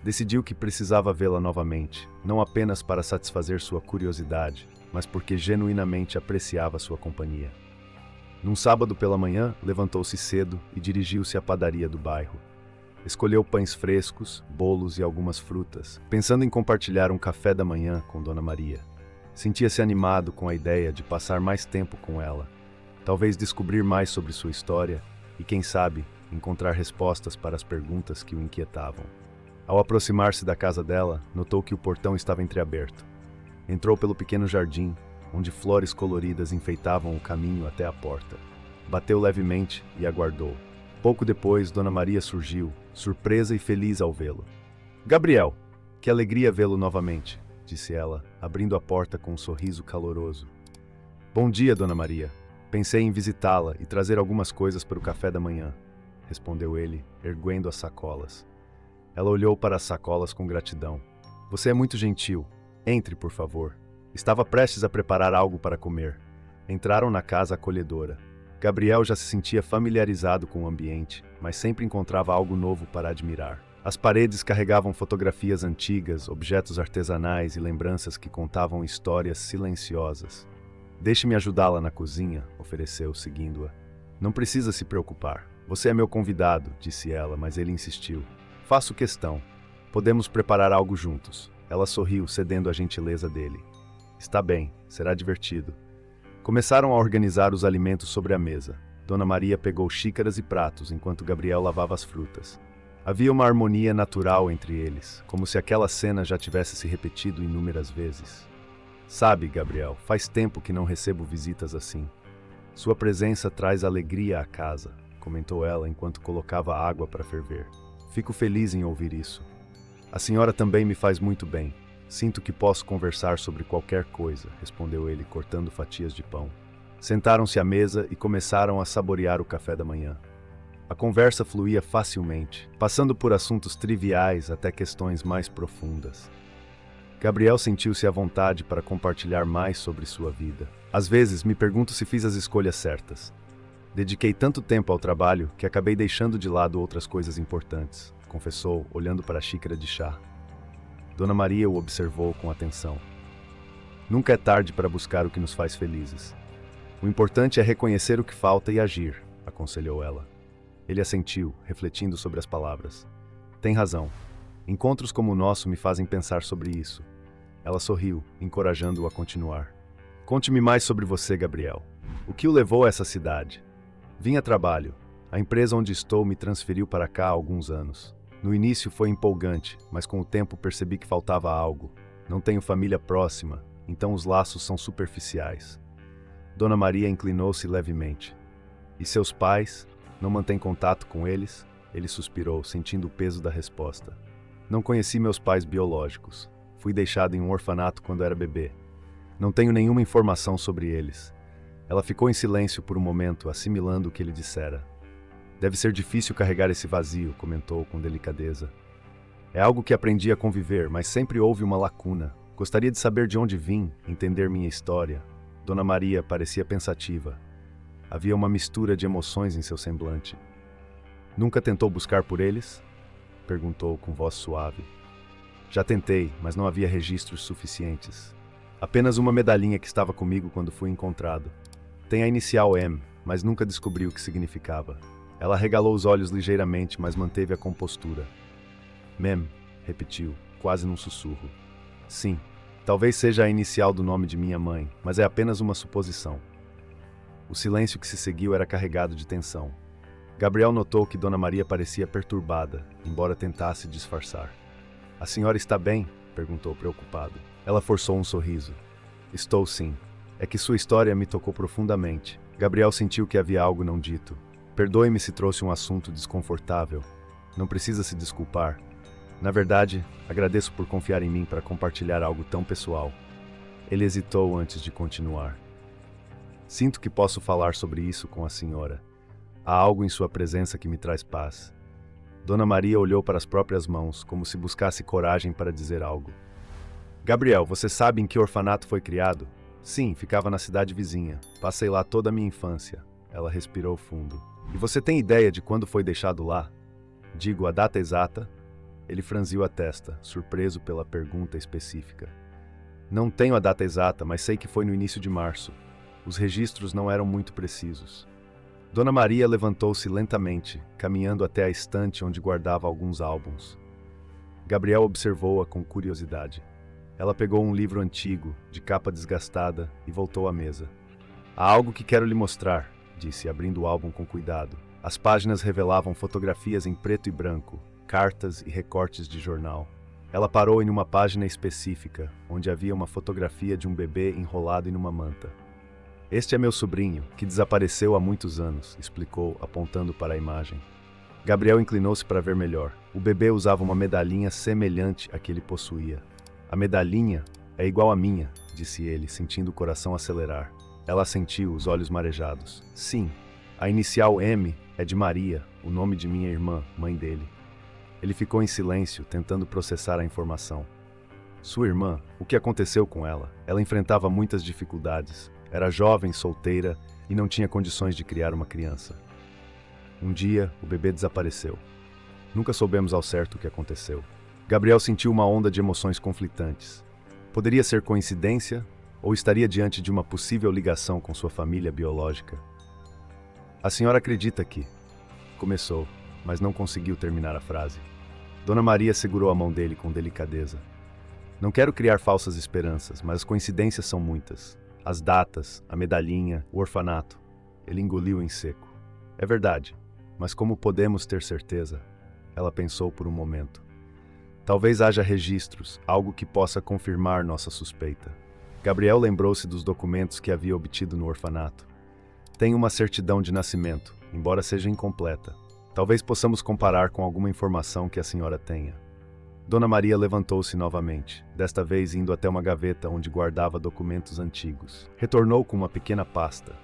Decidiu que precisava vê-la novamente, não apenas para satisfazer sua curiosidade, mas porque genuinamente apreciava sua companhia. Num sábado pela manhã, levantou-se cedo e dirigiu-se à padaria do bairro. Escolheu pães frescos, bolos e algumas frutas, pensando em compartilhar um café da manhã com Dona Maria. Sentia-se animado com a ideia de passar mais tempo com ela, talvez descobrir mais sobre sua história e, quem sabe, encontrar respostas para as perguntas que o inquietavam. Ao aproximar-se da casa dela, notou que o portão estava entreaberto. Entrou pelo pequeno jardim, onde flores coloridas enfeitavam o caminho até a porta. Bateu levemente e aguardou. Pouco depois, Dona Maria surgiu, surpresa e feliz ao vê-lo. "Gabriel, que alegria vê-lo novamente", disse ela, abrindo a porta com um sorriso caloroso. "Bom dia, Dona Maria. Pensei em visitá-la e trazer algumas coisas para o café da manhã", respondeu ele, erguendo as sacolas. Ela olhou para as sacolas com gratidão. "Você é muito gentil. Entre, por favor." Estava prestes a preparar algo para comer. Entraram na casa acolhedora. Gabriel já se sentia familiarizado com o ambiente, mas sempre encontrava algo novo para admirar. As paredes carregavam fotografias antigas, objetos artesanais e lembranças que contavam histórias silenciosas. "Deixe-me ajudá-la na cozinha", ofereceu, seguindo-a. "Não precisa se preocupar. Você é meu convidado", disse ela, mas ele insistiu. "Faço questão. Podemos preparar algo juntos." Ela sorriu, cedendo à gentileza dele. "Está bem, será divertido." Começaram a organizar os alimentos sobre a mesa. Dona Maria pegou xícaras e pratos, enquanto Gabriel lavava as frutas. Havia uma harmonia natural entre eles, como se aquela cena já tivesse se repetido inúmeras vezes. "Sabe, Gabriel, faz tempo que não recebo visitas assim. Sua presença traz alegria à casa", comentou ela enquanto colocava água para ferver. "Fico feliz em ouvir isso. A senhora também me faz muito bem. Sinto que posso conversar sobre qualquer coisa", respondeu ele, cortando fatias de pão. Sentaram-se à mesa e começaram a saborear o café da manhã. A conversa fluía facilmente, passando por assuntos triviais até questões mais profundas. Gabriel sentiu-se à vontade para compartilhar mais sobre sua vida. "Às vezes me pergunto se fiz as escolhas certas. Dediquei tanto tempo ao trabalho que acabei deixando de lado outras coisas importantes", confessou, olhando para a xícara de chá. Dona Maria o observou com atenção. "Nunca é tarde para buscar o que nos faz felizes. O importante é reconhecer o que falta e agir", aconselhou ela. Ele assentiu, refletindo sobre as palavras. "Tem razão. Encontros como o nosso me fazem pensar sobre isso." Ela sorriu, encorajando-o a continuar. "Conte-me mais sobre você, Gabriel. O que o levou a essa cidade?" "Vim a trabalho. A empresa onde estou me transferiu para cá há alguns anos. No início foi empolgante, mas com o tempo percebi que faltava algo. Não tenho família próxima, então os laços são superficiais." Dona Maria inclinou-se levemente. "E seus pais? Não mantém contato com eles?" Ele suspirou, sentindo o peso da resposta. "Não conheci meus pais biológicos. Fui deixado em um orfanato quando era bebê. Não tenho nenhuma informação sobre eles." Ela ficou em silêncio por um momento, assimilando o que ele dissera. "Deve ser difícil carregar esse vazio", comentou com delicadeza. "É algo que aprendi a conviver, mas sempre houve uma lacuna. Gostaria de saber de onde vim, entender minha história." Dona Maria parecia pensativa. Havia uma mistura de emoções em seu semblante. "Nunca tentou buscar por eles?" perguntou com voz suave. Já tentei, mas não havia registros suficientes. Apenas uma medalhinha que estava comigo quando fui encontrado. Tem a inicial M, mas nunca descobri o que significava. Ela regalou os olhos ligeiramente, mas manteve a compostura. Mem, repetiu, quase num sussurro. Sim, talvez seja a inicial do nome de minha mãe, mas é apenas uma suposição. O silêncio que se seguiu era carregado de tensão. Gabriel notou que Dona Maria parecia perturbada, embora tentasse disfarçar. A senhora está bem? Perguntou preocupado. Ela forçou um sorriso. Estou sim. É que sua história me tocou profundamente. Gabriel sentiu que havia algo não dito. Perdoe-me se trouxe um assunto desconfortável. Não precisa se desculpar. Na verdade, agradeço por confiar em mim para compartilhar algo tão pessoal. Ele hesitou antes de continuar. Sinto que posso falar sobre isso com a senhora. Há algo em sua presença que me traz paz. Dona Maria olhou para as próprias mãos, como se buscasse coragem para dizer algo. Gabriel, você sabe em que orfanato foi criado? Sim, ficava na cidade vizinha. Passei lá toda a minha infância. Ela respirou fundo. E você tem ideia de quando foi deixado lá? Digo, a data exata? Ele franziu a testa, surpreso pela pergunta específica. Não tenho a data exata, mas sei que foi no início de março. Os registros não eram muito precisos. Dona Maria levantou-se lentamente, caminhando até a estante onde guardava alguns álbuns. Gabriel observou-a com curiosidade. Ela pegou um livro antigo, de capa desgastada, e voltou à mesa. Há algo que quero lhe mostrar, disse, abrindo o álbum com cuidado. As páginas revelavam fotografias em preto e branco, cartas e recortes de jornal. Ela parou em uma página específica, onde havia uma fotografia de um bebê enrolado em uma manta. Este é meu sobrinho, que desapareceu há muitos anos, explicou, apontando para a imagem. Gabriel inclinou-se para ver melhor. O bebê usava uma medalhinha semelhante à que ele possuía. A medalhinha é igual à minha, disse ele, sentindo o coração acelerar. Ela assentiu, os olhos marejados. Sim, a inicial M é de Maria, o nome de minha irmã, mãe dele. Ele ficou em silêncio, tentando processar a informação. Sua irmã, o que aconteceu com ela? Ela enfrentava muitas dificuldades. Era jovem, solteira e não tinha condições de criar uma criança. Um dia, o bebê desapareceu. Nunca soubemos ao certo o que aconteceu. Gabriel sentiu uma onda de emoções conflitantes. Poderia ser coincidência ou estaria diante de uma possível ligação com sua família biológica? A senhora acredita que... Começou, mas não conseguiu terminar a frase. Dona Maria segurou a mão dele com delicadeza. Não quero criar falsas esperanças, mas as coincidências são muitas. As datas, a medalhinha, o orfanato. Ele engoliu em seco. É verdade, mas como podemos ter certeza? Ela pensou por um momento. Talvez haja registros, algo que possa confirmar nossa suspeita. Gabriel lembrou-se dos documentos que havia obtido no orfanato. Tem uma certidão de nascimento, embora seja incompleta. Talvez possamos comparar com alguma informação que a senhora tenha. Dona Maria levantou-se novamente, desta vez indo até uma gaveta onde guardava documentos antigos. Retornou com uma pequena pasta.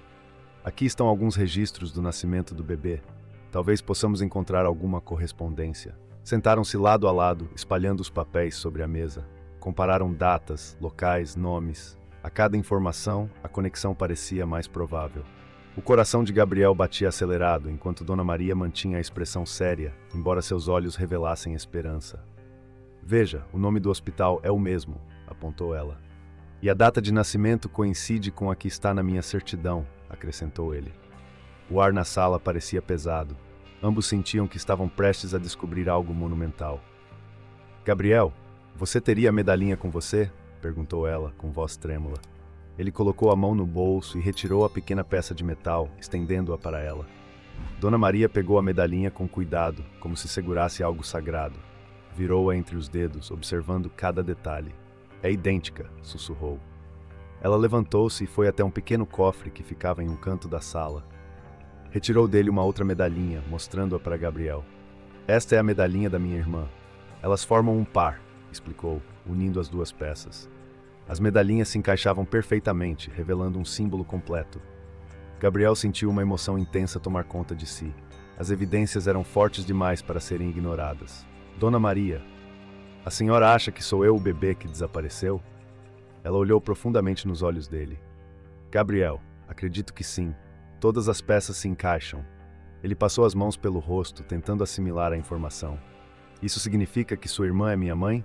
Aqui estão alguns registros do nascimento do bebê. Talvez possamos encontrar alguma correspondência. Sentaram-se lado a lado, espalhando os papéis sobre a mesa. Compararam datas, locais, nomes. A cada informação, a conexão parecia mais provável. O coração de Gabriel batia acelerado, enquanto Dona Maria mantinha a expressão séria, embora seus olhos revelassem esperança. Veja, o nome do hospital é o mesmo, apontou ela. E a data de nascimento coincide com a que está na minha certidão, acrescentou ele. O ar na sala parecia pesado. Ambos sentiam que estavam prestes a descobrir algo monumental. Gabriel, você teria a medalhinha com você? Perguntou ela, com voz trêmula. Ele colocou a mão no bolso e retirou a pequena peça de metal, estendendo-a para ela. Dona Maria pegou a medalhinha com cuidado, como se segurasse algo sagrado. Virou-a entre os dedos, observando cada detalhe. É idêntica, sussurrou. Ela levantou-se e foi até um pequeno cofre que ficava em um canto da sala. Retirou dele uma outra medalhinha, mostrando-a para Gabriel. Esta é a medalhinha da minha irmã. Elas formam um par, explicou, unindo as duas peças. As medalhinhas se encaixavam perfeitamente, revelando um símbolo completo. Gabriel sentiu uma emoção intensa tomar conta de si. As evidências eram fortes demais para serem ignoradas. Dona Maria, a senhora acha que sou eu o bebê que desapareceu? Ela olhou profundamente nos olhos dele. Gabriel, acredito que sim. Todas as peças se encaixam. Ele passou as mãos pelo rosto, tentando assimilar a informação. Isso significa que sua irmã é minha mãe?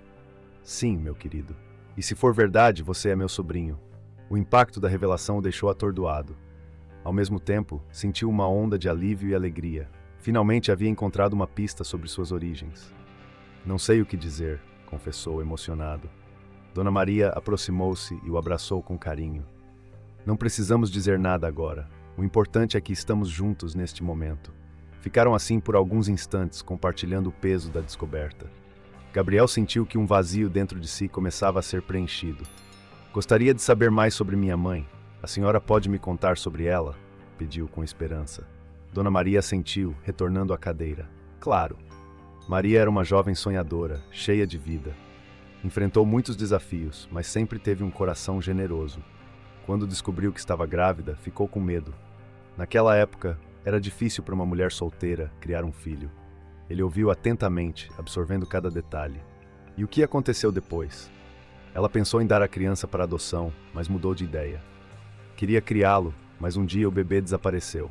Sim, meu querido. E se for verdade, você é meu sobrinho. O impacto da revelação o deixou atordoado. Ao mesmo tempo, sentiu uma onda de alívio e alegria. Finalmente havia encontrado uma pista sobre suas origens. Não sei o que dizer, confessou emocionado. Dona Maria aproximou-se e o abraçou com carinho. Não precisamos dizer nada agora. O importante é que estamos juntos neste momento. Ficaram assim por alguns instantes, compartilhando o peso da descoberta. Gabriel sentiu que um vazio dentro de si começava a ser preenchido. Gostaria de saber mais sobre minha mãe. A senhora pode me contar sobre ela? Pediu com esperança. Dona Maria assentiu, retornando à cadeira. Claro. Maria era uma jovem sonhadora, cheia de vida. Enfrentou muitos desafios, mas sempre teve um coração generoso. Quando descobriu que estava grávida, ficou com medo. Naquela época, era difícil para uma mulher solteira criar um filho. Ele ouviu atentamente, absorvendo cada detalhe. E o que aconteceu depois? Ela pensou em dar a criança para adoção, mas mudou de ideia. Queria criá-lo, mas um dia o bebê desapareceu.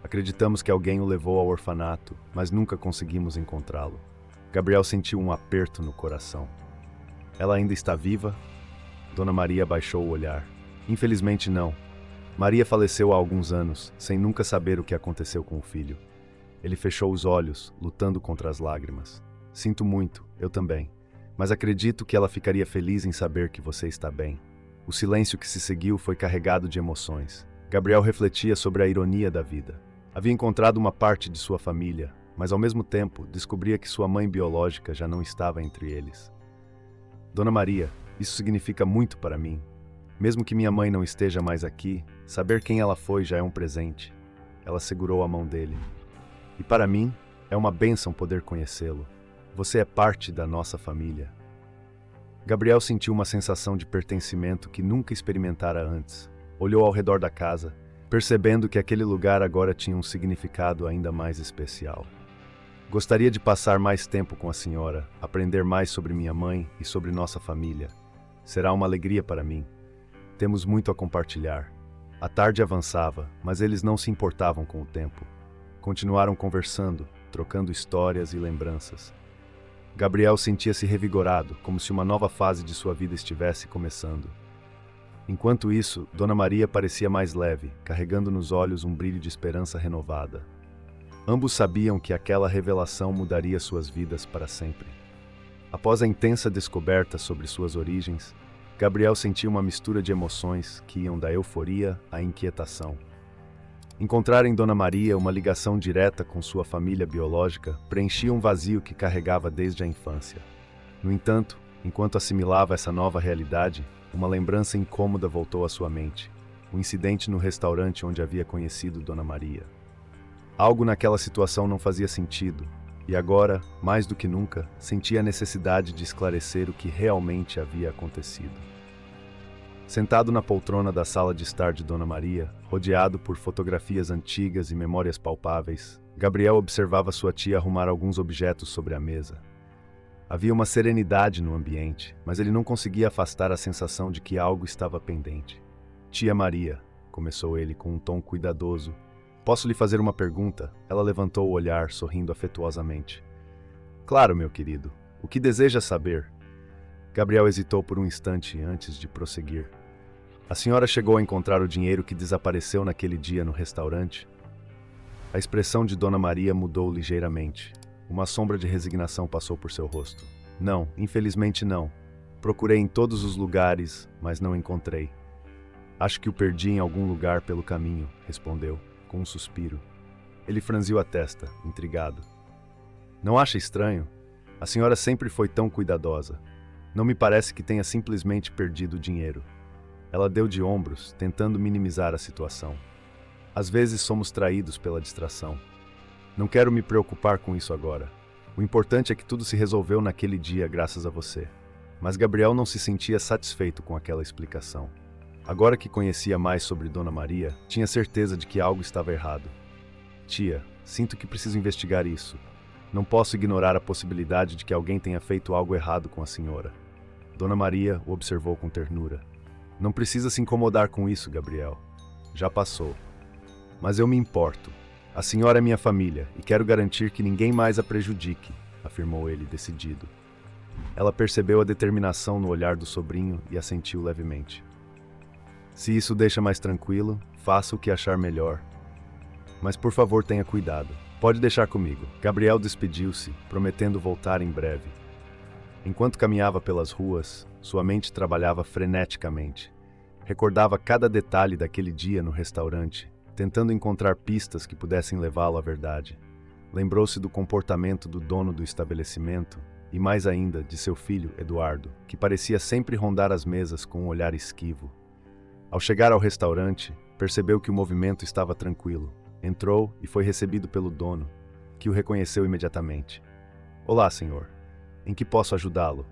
Acreditamos que alguém o levou ao orfanato, mas nunca conseguimos encontrá-lo. Gabriel sentiu um aperto no coração. Ela ainda está viva? Dona Maria baixou o olhar. Infelizmente não. Maria faleceu há alguns anos, sem nunca saber o que aconteceu com o filho. Ele fechou os olhos, lutando contra as lágrimas. Sinto muito, eu também. Mas acredito que ela ficaria feliz em saber que você está bem. O silêncio que se seguiu foi carregado de emoções. Gabriel refletia sobre a ironia da vida. Havia encontrado uma parte de sua família, mas ao mesmo tempo descobria que sua mãe biológica já não estava entre eles. Dona Maria, isso significa muito para mim. Mesmo que minha mãe não esteja mais aqui, saber quem ela foi já é um presente. Ela segurou a mão dele. E para mim, é uma bênção poder conhecê-lo. Você é parte da nossa família. Gabriel sentiu uma sensação de pertencimento que nunca experimentara antes. Olhou ao redor da casa, percebendo que aquele lugar agora tinha um significado ainda mais especial. Gostaria de passar mais tempo com a senhora, aprender mais sobre minha mãe e sobre nossa família. Será uma alegria para mim. Temos muito a compartilhar. A tarde avançava, mas eles não se importavam com o tempo. Continuaram conversando, trocando histórias e lembranças. Gabriel sentia-se revigorado, como se uma nova fase de sua vida estivesse começando. Enquanto isso, Dona Maria parecia mais leve, carregando nos olhos um brilho de esperança renovada. Ambos sabiam que aquela revelação mudaria suas vidas para sempre. Após a intensa descoberta sobre suas origens, Gabriel sentia uma mistura de emoções que iam da euforia à inquietação. Encontrar em Dona Maria uma ligação direta com sua família biológica preenchia um vazio que carregava desde a infância. No entanto, enquanto assimilava essa nova realidade, uma lembrança incômoda voltou à sua mente: o incidente no restaurante onde havia conhecido Dona Maria. Algo naquela situação não fazia sentido, e agora, mais do que nunca, sentia a necessidade de esclarecer o que realmente havia acontecido. Sentado na poltrona da sala de estar de Dona Maria, rodeado por fotografias antigas e memórias palpáveis, Gabriel observava sua tia arrumar alguns objetos sobre a mesa. Havia uma serenidade no ambiente, mas ele não conseguia afastar a sensação de que algo estava pendente. Tia Maria, começou ele com um tom cuidadoso. Posso lhe fazer uma pergunta? Ela levantou o olhar, sorrindo afetuosamente. Claro, meu querido. O que deseja saber? Gabriel hesitou por um instante antes de prosseguir. A senhora chegou a encontrar o dinheiro que desapareceu naquele dia no restaurante? A expressão de Dona Maria mudou ligeiramente. Uma sombra de resignação passou por seu rosto. Não, infelizmente não. Procurei em todos os lugares, mas não encontrei. Acho que o perdi em algum lugar pelo caminho, respondeu, com um suspiro. Ele franziu a testa, intrigado. Não acha estranho? A senhora sempre foi tão cuidadosa. Não me parece que tenha simplesmente perdido o dinheiro. Ela deu de ombros, tentando minimizar a situação. Às vezes somos traídos pela distração. Não quero me preocupar com isso agora. O importante é que tudo se resolveu naquele dia graças a você. Mas Gabriel não se sentia satisfeito com aquela explicação. Agora que conhecia mais sobre Dona Maria, tinha certeza de que algo estava errado. Tia, sinto que preciso investigar isso. Não posso ignorar a possibilidade de que alguém tenha feito algo errado com a senhora. Dona Maria o observou com ternura. Não precisa se incomodar com isso, Gabriel. Já passou. Mas eu me importo. A senhora é minha família e quero garantir que ninguém mais a prejudique, afirmou ele decidido. Ela percebeu a determinação no olhar do sobrinho e assentiu levemente. Se isso deixa mais tranquilo, faça o que achar melhor. Mas por favor tenha cuidado. Pode deixar comigo. Gabriel despediu-se, prometendo voltar em breve. Enquanto caminhava pelas ruas, sua mente trabalhava freneticamente. Recordava cada detalhe daquele dia no restaurante, tentando encontrar pistas que pudessem levá-lo à verdade. Lembrou-se do comportamento do dono do estabelecimento e, mais ainda, de seu filho, Eduardo, que parecia sempre rondar as mesas com um olhar esquivo. Ao chegar ao restaurante, percebeu que o movimento estava tranquilo. Entrou e foi recebido pelo dono, que o reconheceu imediatamente. "Olá, senhor. Em que posso ajudá-lo?"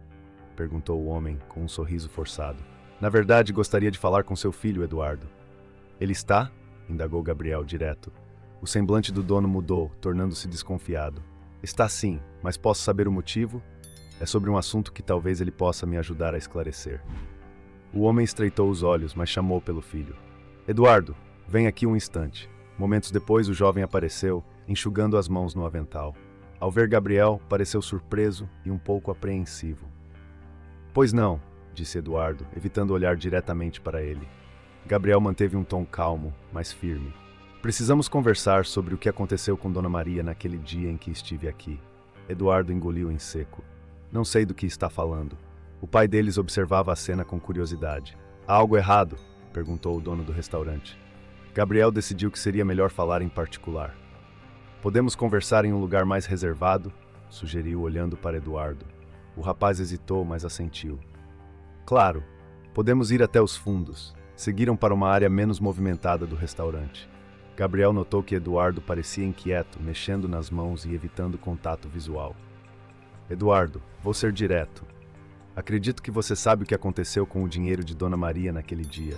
perguntou o homem com um sorriso forçado. "Na verdade, gostaria de falar com seu filho, Eduardo." "Ele está?" indagou Gabriel direto. O semblante do dono mudou, tornando-se desconfiado. "Está sim, mas posso saber o motivo? É sobre um assunto que talvez ele possa me ajudar a esclarecer." O homem estreitou os olhos, mas chamou pelo filho. "Eduardo, vem aqui um instante." Momentos depois, o jovem apareceu, enxugando as mãos no avental. Ao ver Gabriel, pareceu surpreso e um pouco apreensivo. "Pois não", disse Eduardo, evitando olhar diretamente para ele. Gabriel manteve um tom calmo, mas firme. "Precisamos conversar sobre o que aconteceu com Dona Maria naquele dia em que estive aqui." Eduardo engoliu em seco. "Não sei do que está falando." O pai deles observava a cena com curiosidade. "Há algo errado?" perguntou o dono do restaurante. Gabriel decidiu que seria melhor falar em particular. "Podemos conversar em um lugar mais reservado?" sugeriu olhando para Eduardo. O rapaz hesitou, mas assentiu. "Claro, podemos ir até os fundos." Seguiram para uma área menos movimentada do restaurante. Gabriel notou que Eduardo parecia inquieto, mexendo nas mãos e evitando contato visual. "Eduardo, vou ser direto. Acredito que você sabe o que aconteceu com o dinheiro de Dona Maria naquele dia."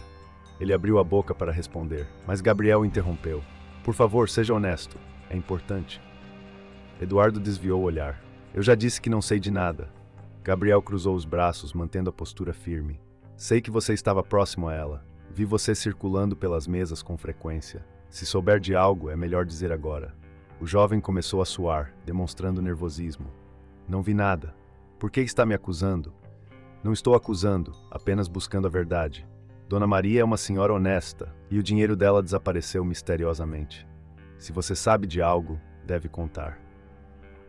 Ele abriu a boca para responder, mas Gabriel o interrompeu. "Por favor, seja honesto. É importante." Eduardo desviou o olhar. "Eu já disse que não sei de nada." Gabriel cruzou os braços, mantendo a postura firme. "Sei que você estava próximo a ela. Vi você circulando pelas mesas com frequência. Se souber de algo, é melhor dizer agora." O jovem começou a suar, demonstrando nervosismo. "Não vi nada. Por que está me acusando?" "Não estou acusando, apenas buscando a verdade. Dona Maria é uma senhora honesta, e o dinheiro dela desapareceu misteriosamente. Se você sabe de algo, deve contar."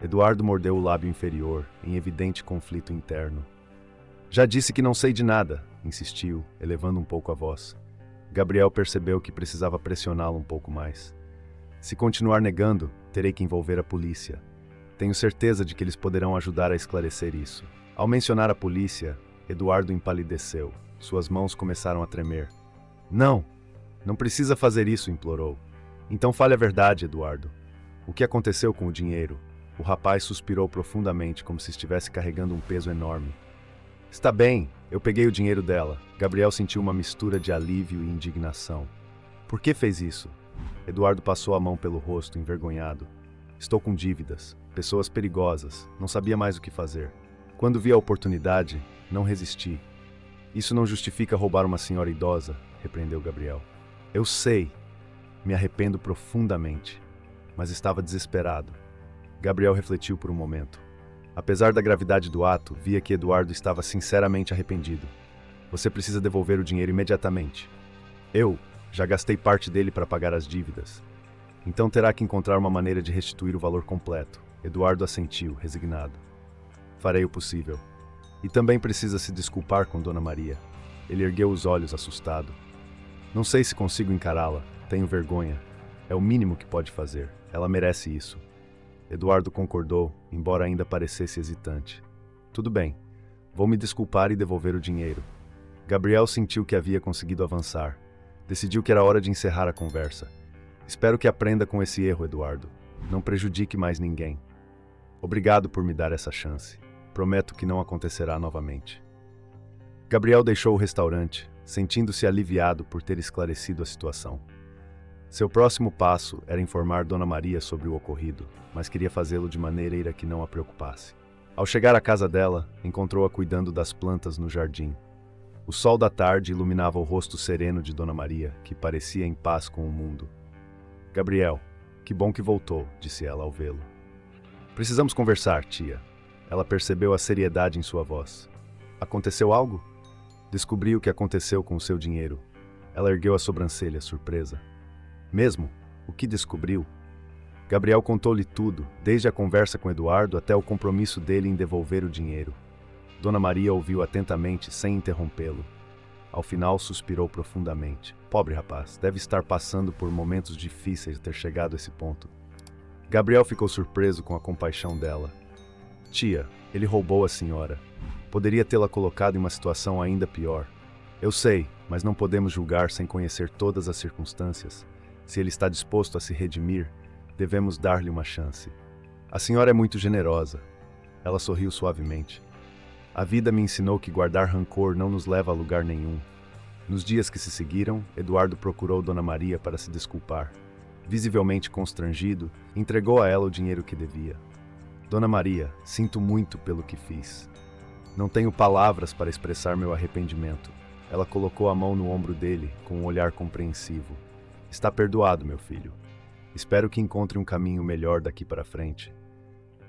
Eduardo mordeu o lábio inferior, em evidente conflito interno. "Já disse que não sei de nada", insistiu, elevando um pouco a voz. Gabriel percebeu que precisava pressioná-lo um pouco mais. "Se continuar negando, terei que envolver a polícia. Tenho certeza de que eles poderão ajudar a esclarecer isso." Ao mencionar a polícia, Eduardo empalideceu. Suas mãos começaram a tremer. "Não! Não precisa fazer isso", implorou. "Então fale a verdade, Eduardo. O que aconteceu com o dinheiro?" O rapaz suspirou profundamente, como se estivesse carregando um peso enorme. "Está bem, eu peguei o dinheiro dela." Gabriel sentiu uma mistura de alívio e indignação. "Por que fez isso?" Eduardo passou a mão pelo rosto, envergonhado. "Estou com dívidas, pessoas perigosas, não sabia mais o que fazer. Quando vi a oportunidade, não resisti." "Isso não justifica roubar uma senhora idosa", repreendeu Gabriel. "Eu sei, me arrependo profundamente, mas estava desesperado." Gabriel refletiu por um momento. Apesar da gravidade do ato, via que Eduardo estava sinceramente arrependido. "Você precisa devolver o dinheiro imediatamente." "Eu já gastei parte dele para pagar as dívidas. Então terá que encontrar uma maneira de restituir o valor completo." Eduardo assentiu, resignado. "Farei o possível. E também precisa se desculpar com Dona Maria." Ele ergueu os olhos, assustado. "Não sei se consigo encará-la. Tenho vergonha. É o mínimo que pode fazer. Ela merece isso." Eduardo concordou, embora ainda parecesse hesitante. "Tudo bem. Vou me desculpar e devolver o dinheiro." Gabriel sentiu que havia conseguido avançar. Decidiu que era hora de encerrar a conversa. "Espero que aprenda com esse erro, Eduardo. Não prejudique mais ninguém. Obrigado por me dar essa chance. Prometo que não acontecerá novamente." Gabriel deixou o restaurante, sentindo-se aliviado por ter esclarecido a situação. Seu próximo passo era informar Dona Maria sobre o ocorrido, mas queria fazê-lo de maneira que não a preocupasse. Ao chegar à casa dela, encontrou-a cuidando das plantas no jardim. O sol da tarde iluminava o rosto sereno de Dona Maria, que parecia em paz com o mundo. "Gabriel, que bom que voltou", disse ela ao vê-lo. "Precisamos conversar, tia." Ela percebeu a seriedade em sua voz. Aconteceu algo? Descobri o que aconteceu com o seu dinheiro. Ela ergueu a sobrancelha, surpresa. Mesmo? O que descobriu? Gabriel contou-lhe tudo, desde a conversa com Eduardo até o compromisso dele em devolver o dinheiro. Dona Maria ouviu atentamente, sem interrompê-lo. Ao final, suspirou profundamente. Pobre rapaz, deve estar passando por momentos difíceis de ter chegado a esse ponto. Gabriel ficou surpreso com a compaixão dela. Tia, ele roubou a senhora. Poderia tê-la colocado em uma situação ainda pior. Eu sei, mas não podemos julgar sem conhecer todas as circunstâncias. Se ele está disposto a se redimir, devemos dar-lhe uma chance. A senhora é muito generosa. Ela sorriu suavemente. A vida me ensinou que guardar rancor não nos leva a lugar nenhum. Nos dias que se seguiram, Eduardo procurou Dona Maria para se desculpar. Visivelmente constrangido, entregou a ela o dinheiro que devia. Dona Maria, sinto muito pelo que fiz. Não tenho palavras para expressar meu arrependimento. Ela colocou a mão no ombro dele, com um olhar compreensivo. Está perdoado, meu filho. Espero que encontre um caminho melhor daqui para frente.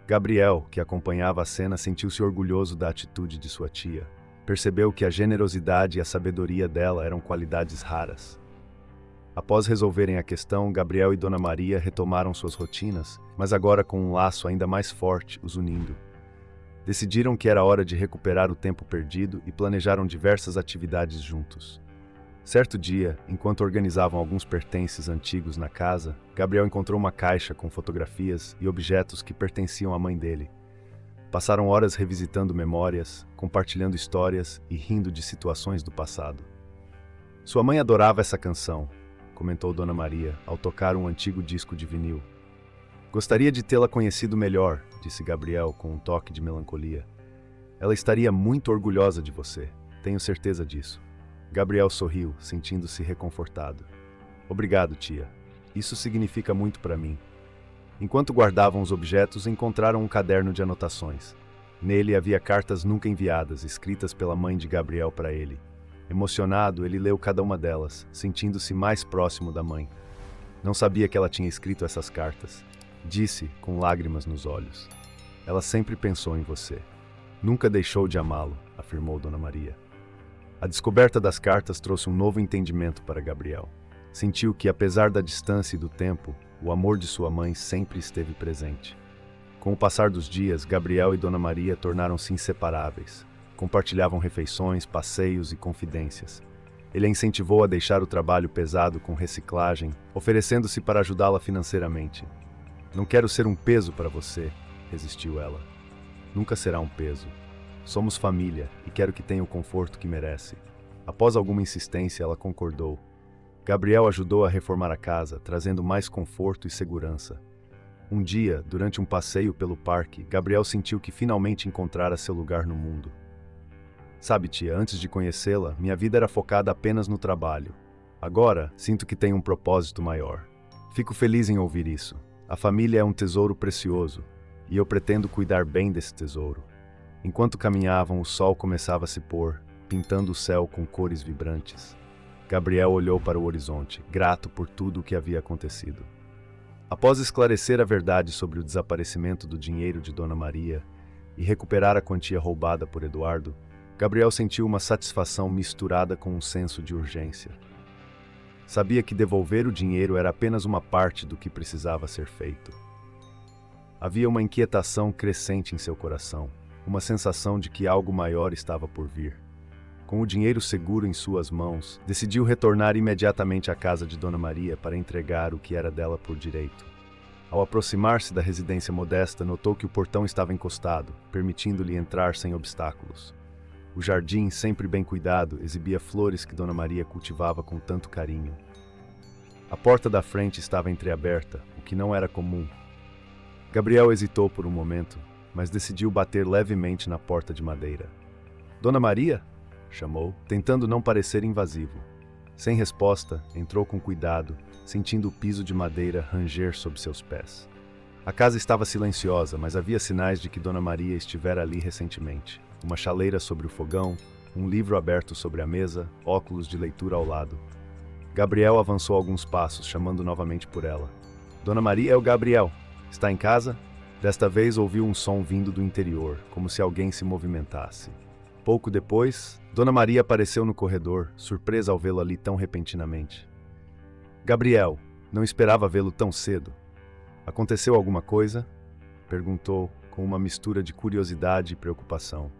Gabriel, que acompanhava a cena, sentiu-se orgulhoso da atitude de sua tia. Percebeu que a generosidade e a sabedoria dela eram qualidades raras. Após resolverem a questão, Gabriel e Dona Maria retomaram suas rotinas, mas agora com um laço ainda mais forte os unindo. Decidiram que era hora de recuperar o tempo perdido e planejaram diversas atividades juntos. Certo dia, enquanto organizavam alguns pertences antigos na casa, Gabriel encontrou uma caixa com fotografias e objetos que pertenciam à mãe dele. Passaram horas revisitando memórias, compartilhando histórias e rindo de situações do passado. Sua mãe adorava essa canção, comentou Dona Maria, ao tocar um antigo disco de vinil. Gostaria de tê-la conhecido melhor, disse Gabriel com um toque de melancolia. Ela estaria muito orgulhosa de você, tenho certeza disso. Gabriel sorriu, sentindo-se reconfortado. Obrigado, tia. Isso significa muito para mim. Enquanto guardavam os objetos, encontraram um caderno de anotações. Nele havia cartas nunca enviadas, escritas pela mãe de Gabriel para ele. Emocionado, ele leu cada uma delas, sentindo-se mais próximo da mãe. Não sabia que ela tinha escrito essas cartas. Disse, com lágrimas nos olhos. Ela sempre pensou em você. Nunca deixou de amá-lo, afirmou Dona Maria. A descoberta das cartas trouxe um novo entendimento para Gabriel. Sentiu que, apesar da distância e do tempo, o amor de sua mãe sempre esteve presente. Com o passar dos dias, Gabriel e Dona Maria tornaram-se inseparáveis. Compartilhavam refeições, passeios e confidências. Ele a incentivou a deixar o trabalho pesado com reciclagem, oferecendo-se para ajudá-la financeiramente. Não quero ser um peso para você, resistiu ela. Nunca será um peso. Somos família e quero que tenha o conforto que merece. Após alguma insistência, ela concordou. Gabriel ajudou a reformar a casa, trazendo mais conforto e segurança. Um dia, durante um passeio pelo parque, Gabriel sentiu que finalmente encontrara seu lugar no mundo. Sabe, tia, antes de conhecê-la, minha vida era focada apenas no trabalho. Agora, sinto que tenho um propósito maior. Fico feliz em ouvir isso. A família é um tesouro precioso, e eu pretendo cuidar bem desse tesouro. Enquanto caminhavam, o sol começava a se pôr, pintando o céu com cores vibrantes. Gabriel olhou para o horizonte, grato por tudo o que havia acontecido. Após esclarecer a verdade sobre o desaparecimento do dinheiro de Dona Maria e recuperar a quantia roubada por Eduardo, Gabriel sentiu uma satisfação misturada com um senso de urgência. Sabia que devolver o dinheiro era apenas uma parte do que precisava ser feito. Havia uma inquietação crescente em seu coração, uma sensação de que algo maior estava por vir. Com o dinheiro seguro em suas mãos, decidiu retornar imediatamente à casa de Dona Maria para entregar o que era dela por direito. Ao aproximar-se da residência modesta, notou que o portão estava encostado, permitindo-lhe entrar sem obstáculos. O jardim, sempre bem cuidado, exibia flores que Dona Maria cultivava com tanto carinho. A porta da frente estava entreaberta, o que não era comum. Gabriel hesitou por um momento, mas decidiu bater levemente na porta de madeira. Dona Maria? Chamou, tentando não parecer invasivo. Sem resposta, entrou com cuidado, sentindo o piso de madeira ranger sob seus pés. A casa estava silenciosa, mas havia sinais de que Dona Maria estivera ali recentemente. Uma chaleira sobre o fogão, um livro aberto sobre a mesa, óculos de leitura ao lado. Gabriel avançou alguns passos, chamando novamente por ela. Dona Maria, é o Gabriel. Está em casa? Desta vez ouviu um som vindo do interior, como se alguém se movimentasse. Pouco depois, Dona Maria apareceu no corredor, surpresa ao vê-lo ali tão repentinamente. Gabriel, não esperava vê-lo tão cedo. Aconteceu alguma coisa? Perguntou, com uma mistura de curiosidade e preocupação.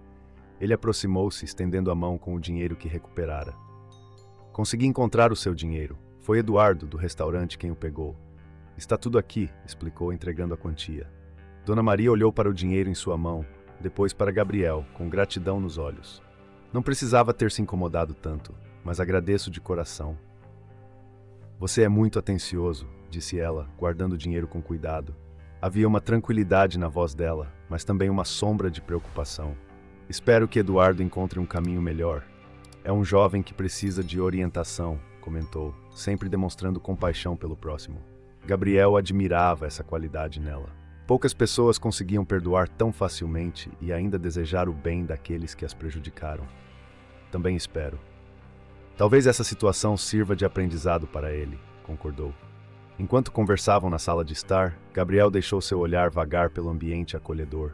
Ele aproximou-se, estendendo a mão com o dinheiro que recuperara. Consegui encontrar o seu dinheiro. Foi Eduardo, do restaurante, quem o pegou. Está tudo aqui, explicou, entregando a quantia. Dona Maria olhou para o dinheiro em sua mão, depois para Gabriel, com gratidão nos olhos. Não precisava ter se incomodado tanto, mas agradeço de coração. Você é muito atencioso, disse ela, guardando o dinheiro com cuidado. Havia uma tranquilidade na voz dela, mas também uma sombra de preocupação. Espero que Eduardo encontre um caminho melhor. É um jovem que precisa de orientação, comentou, sempre demonstrando compaixão pelo próximo. Gabriel admirava essa qualidade nela. Poucas pessoas conseguiam perdoar tão facilmente e ainda desejar o bem daqueles que as prejudicaram. Também espero. Talvez essa situação sirva de aprendizado para ele, concordou. Enquanto conversavam na sala de estar, Gabriel deixou seu olhar vagar pelo ambiente acolhedor.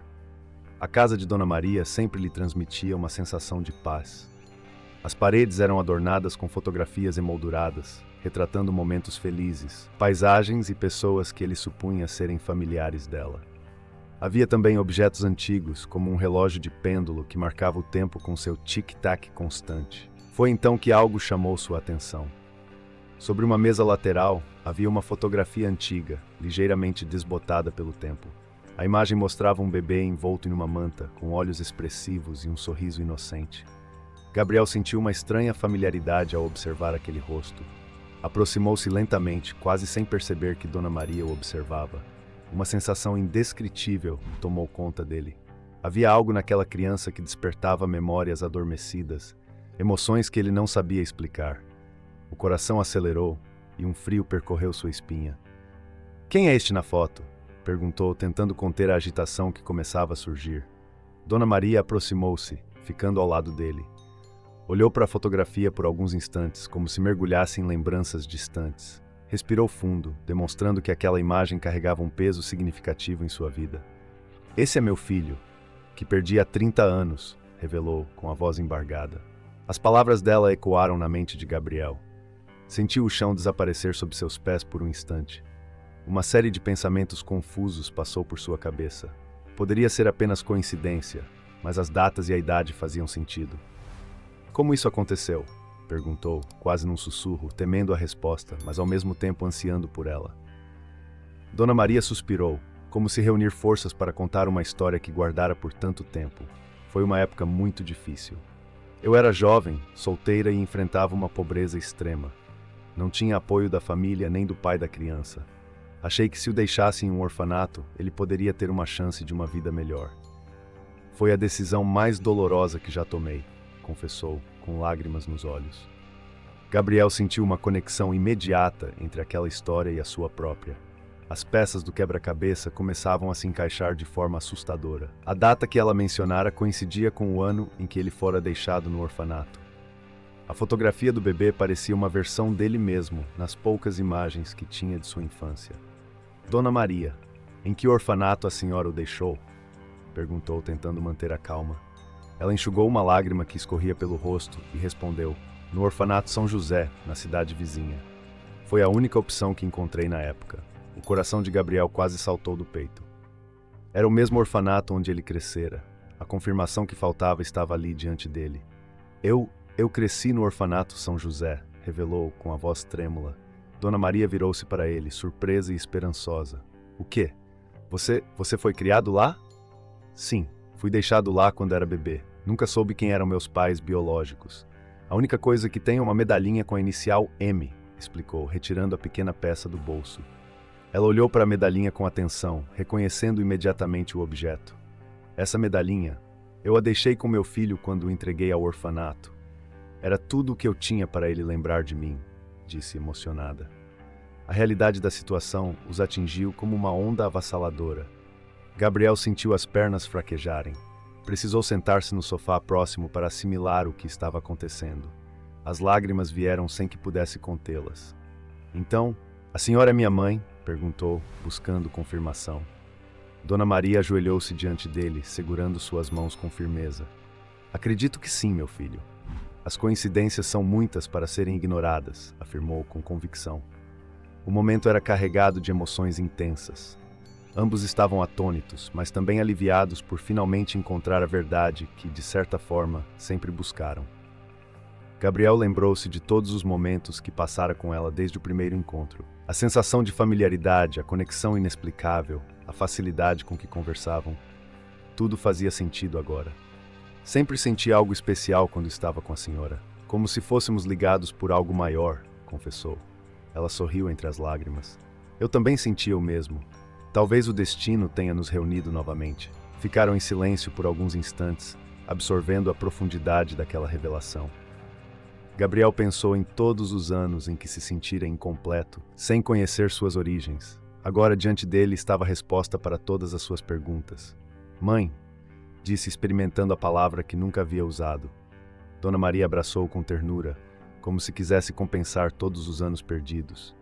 A casa de Dona Maria sempre lhe transmitia uma sensação de paz. As paredes eram adornadas com fotografias emolduradas, retratando momentos felizes, paisagens e pessoas que ele supunha serem familiares dela. Havia também objetos antigos, como um relógio de pêndulo que marcava o tempo com seu tic-tac constante. Foi então que algo chamou sua atenção. Sobre uma mesa lateral, havia uma fotografia antiga, ligeiramente desbotada pelo tempo. A imagem mostrava um bebê envolto em uma manta, com olhos expressivos e um sorriso inocente. Gabriel sentiu uma estranha familiaridade ao observar aquele rosto. Aproximou-se lentamente, quase sem perceber que Dona Maria o observava. Uma sensação indescritível tomou conta dele. Havia algo naquela criança que despertava memórias adormecidas, emoções que ele não sabia explicar. O coração acelerou e um frio percorreu sua espinha. Quem é este na foto? Perguntou, tentando conter a agitação que começava a surgir. Dona Maria aproximou-se, ficando ao lado dele. Olhou para a fotografia por alguns instantes, como se mergulhasse em lembranças distantes. Respirou fundo, demonstrando que aquela imagem carregava um peso significativo em sua vida. Esse é meu filho, que perdi há 30 anos, revelou, com a voz embargada. As palavras dela ecoaram na mente de Gabriel. Sentiu o chão desaparecer sob seus pés por um instante. Uma série de pensamentos confusos passou por sua cabeça. Poderia ser apenas coincidência, mas as datas e a idade faziam sentido. Como isso aconteceu? Perguntou, quase num sussurro, temendo a resposta, mas ao mesmo tempo ansiando por ela. Dona Maria suspirou, como se reunir forças para contar uma história que guardara por tanto tempo. Foi uma época muito difícil. Eu era jovem, solteira e enfrentava uma pobreza extrema. Não tinha apoio da família nem do pai da criança. Achei que se o deixasse em um orfanato, ele poderia ter uma chance de uma vida melhor. Foi a decisão mais dolorosa que já tomei, confessou, com lágrimas nos olhos. Gabriel sentiu uma conexão imediata entre aquela história e a sua própria. As peças do quebra-cabeça começavam a se encaixar de forma assustadora. A data que ela mencionara coincidia com o ano em que ele fora deixado no orfanato. A fotografia do bebê parecia uma versão dele mesmo, nas poucas imagens que tinha de sua infância. Dona Maria, em que orfanato a senhora o deixou? Perguntou, tentando manter a calma. Ela enxugou uma lágrima que escorria pelo rosto e respondeu, no orfanato São José, na cidade vizinha. Foi a única opção que encontrei na época. O coração de Gabriel quase saltou do peito. Era o mesmo orfanato onde ele crescera. A confirmação que faltava estava ali diante dele. Eu cresci no orfanato São José, revelou com a voz trêmula. Dona Maria virou-se para ele, surpresa e esperançosa. O quê? Você foi criado lá? Sim, fui deixado lá quando era bebê. Nunca soube quem eram meus pais biológicos. A única coisa que tem é uma medalhinha com a inicial M, explicou, retirando a pequena peça do bolso. Ela olhou para a medalhinha com atenção, reconhecendo imediatamente o objeto. Essa medalhinha, eu a deixei com meu filho quando o entreguei ao orfanato. Era tudo o que eu tinha para ele lembrar de mim, disse emocionada. A realidade da situação os atingiu como uma onda avassaladora. Gabriel sentiu as pernas fraquejarem. Precisou sentar-se no sofá próximo para assimilar o que estava acontecendo. As lágrimas vieram sem que pudesse contê-las. Então, a senhora é minha mãe? Perguntou, buscando confirmação. Dona Maria ajoelhou-se diante dele, segurando suas mãos com firmeza. Acredito que sim, meu filho. As coincidências são muitas para serem ignoradas, afirmou com convicção. O momento era carregado de emoções intensas. Ambos estavam atônitos, mas também aliviados por finalmente encontrar a verdade que, de certa forma, sempre buscaram. Gabriel lembrou-se de todos os momentos que passara com ela desde o primeiro encontro. A sensação de familiaridade, a conexão inexplicável, a facilidade com que conversavam. Tudo fazia sentido agora. Sempre senti algo especial quando estava com a senhora, como se fôssemos ligados por algo maior, confessou. Ela sorriu entre as lágrimas. Eu também sentia o mesmo. Talvez o destino tenha nos reunido novamente. Ficaram em silêncio por alguns instantes, absorvendo a profundidade daquela revelação. Gabriel pensou em todos os anos em que se sentira incompleto, sem conhecer suas origens. Agora diante dele estava a resposta para todas as suas perguntas. Mãe, disse experimentando a palavra que nunca havia usado. Dona Maria abraçou-o com ternura, como se quisesse compensar todos os anos perdidos.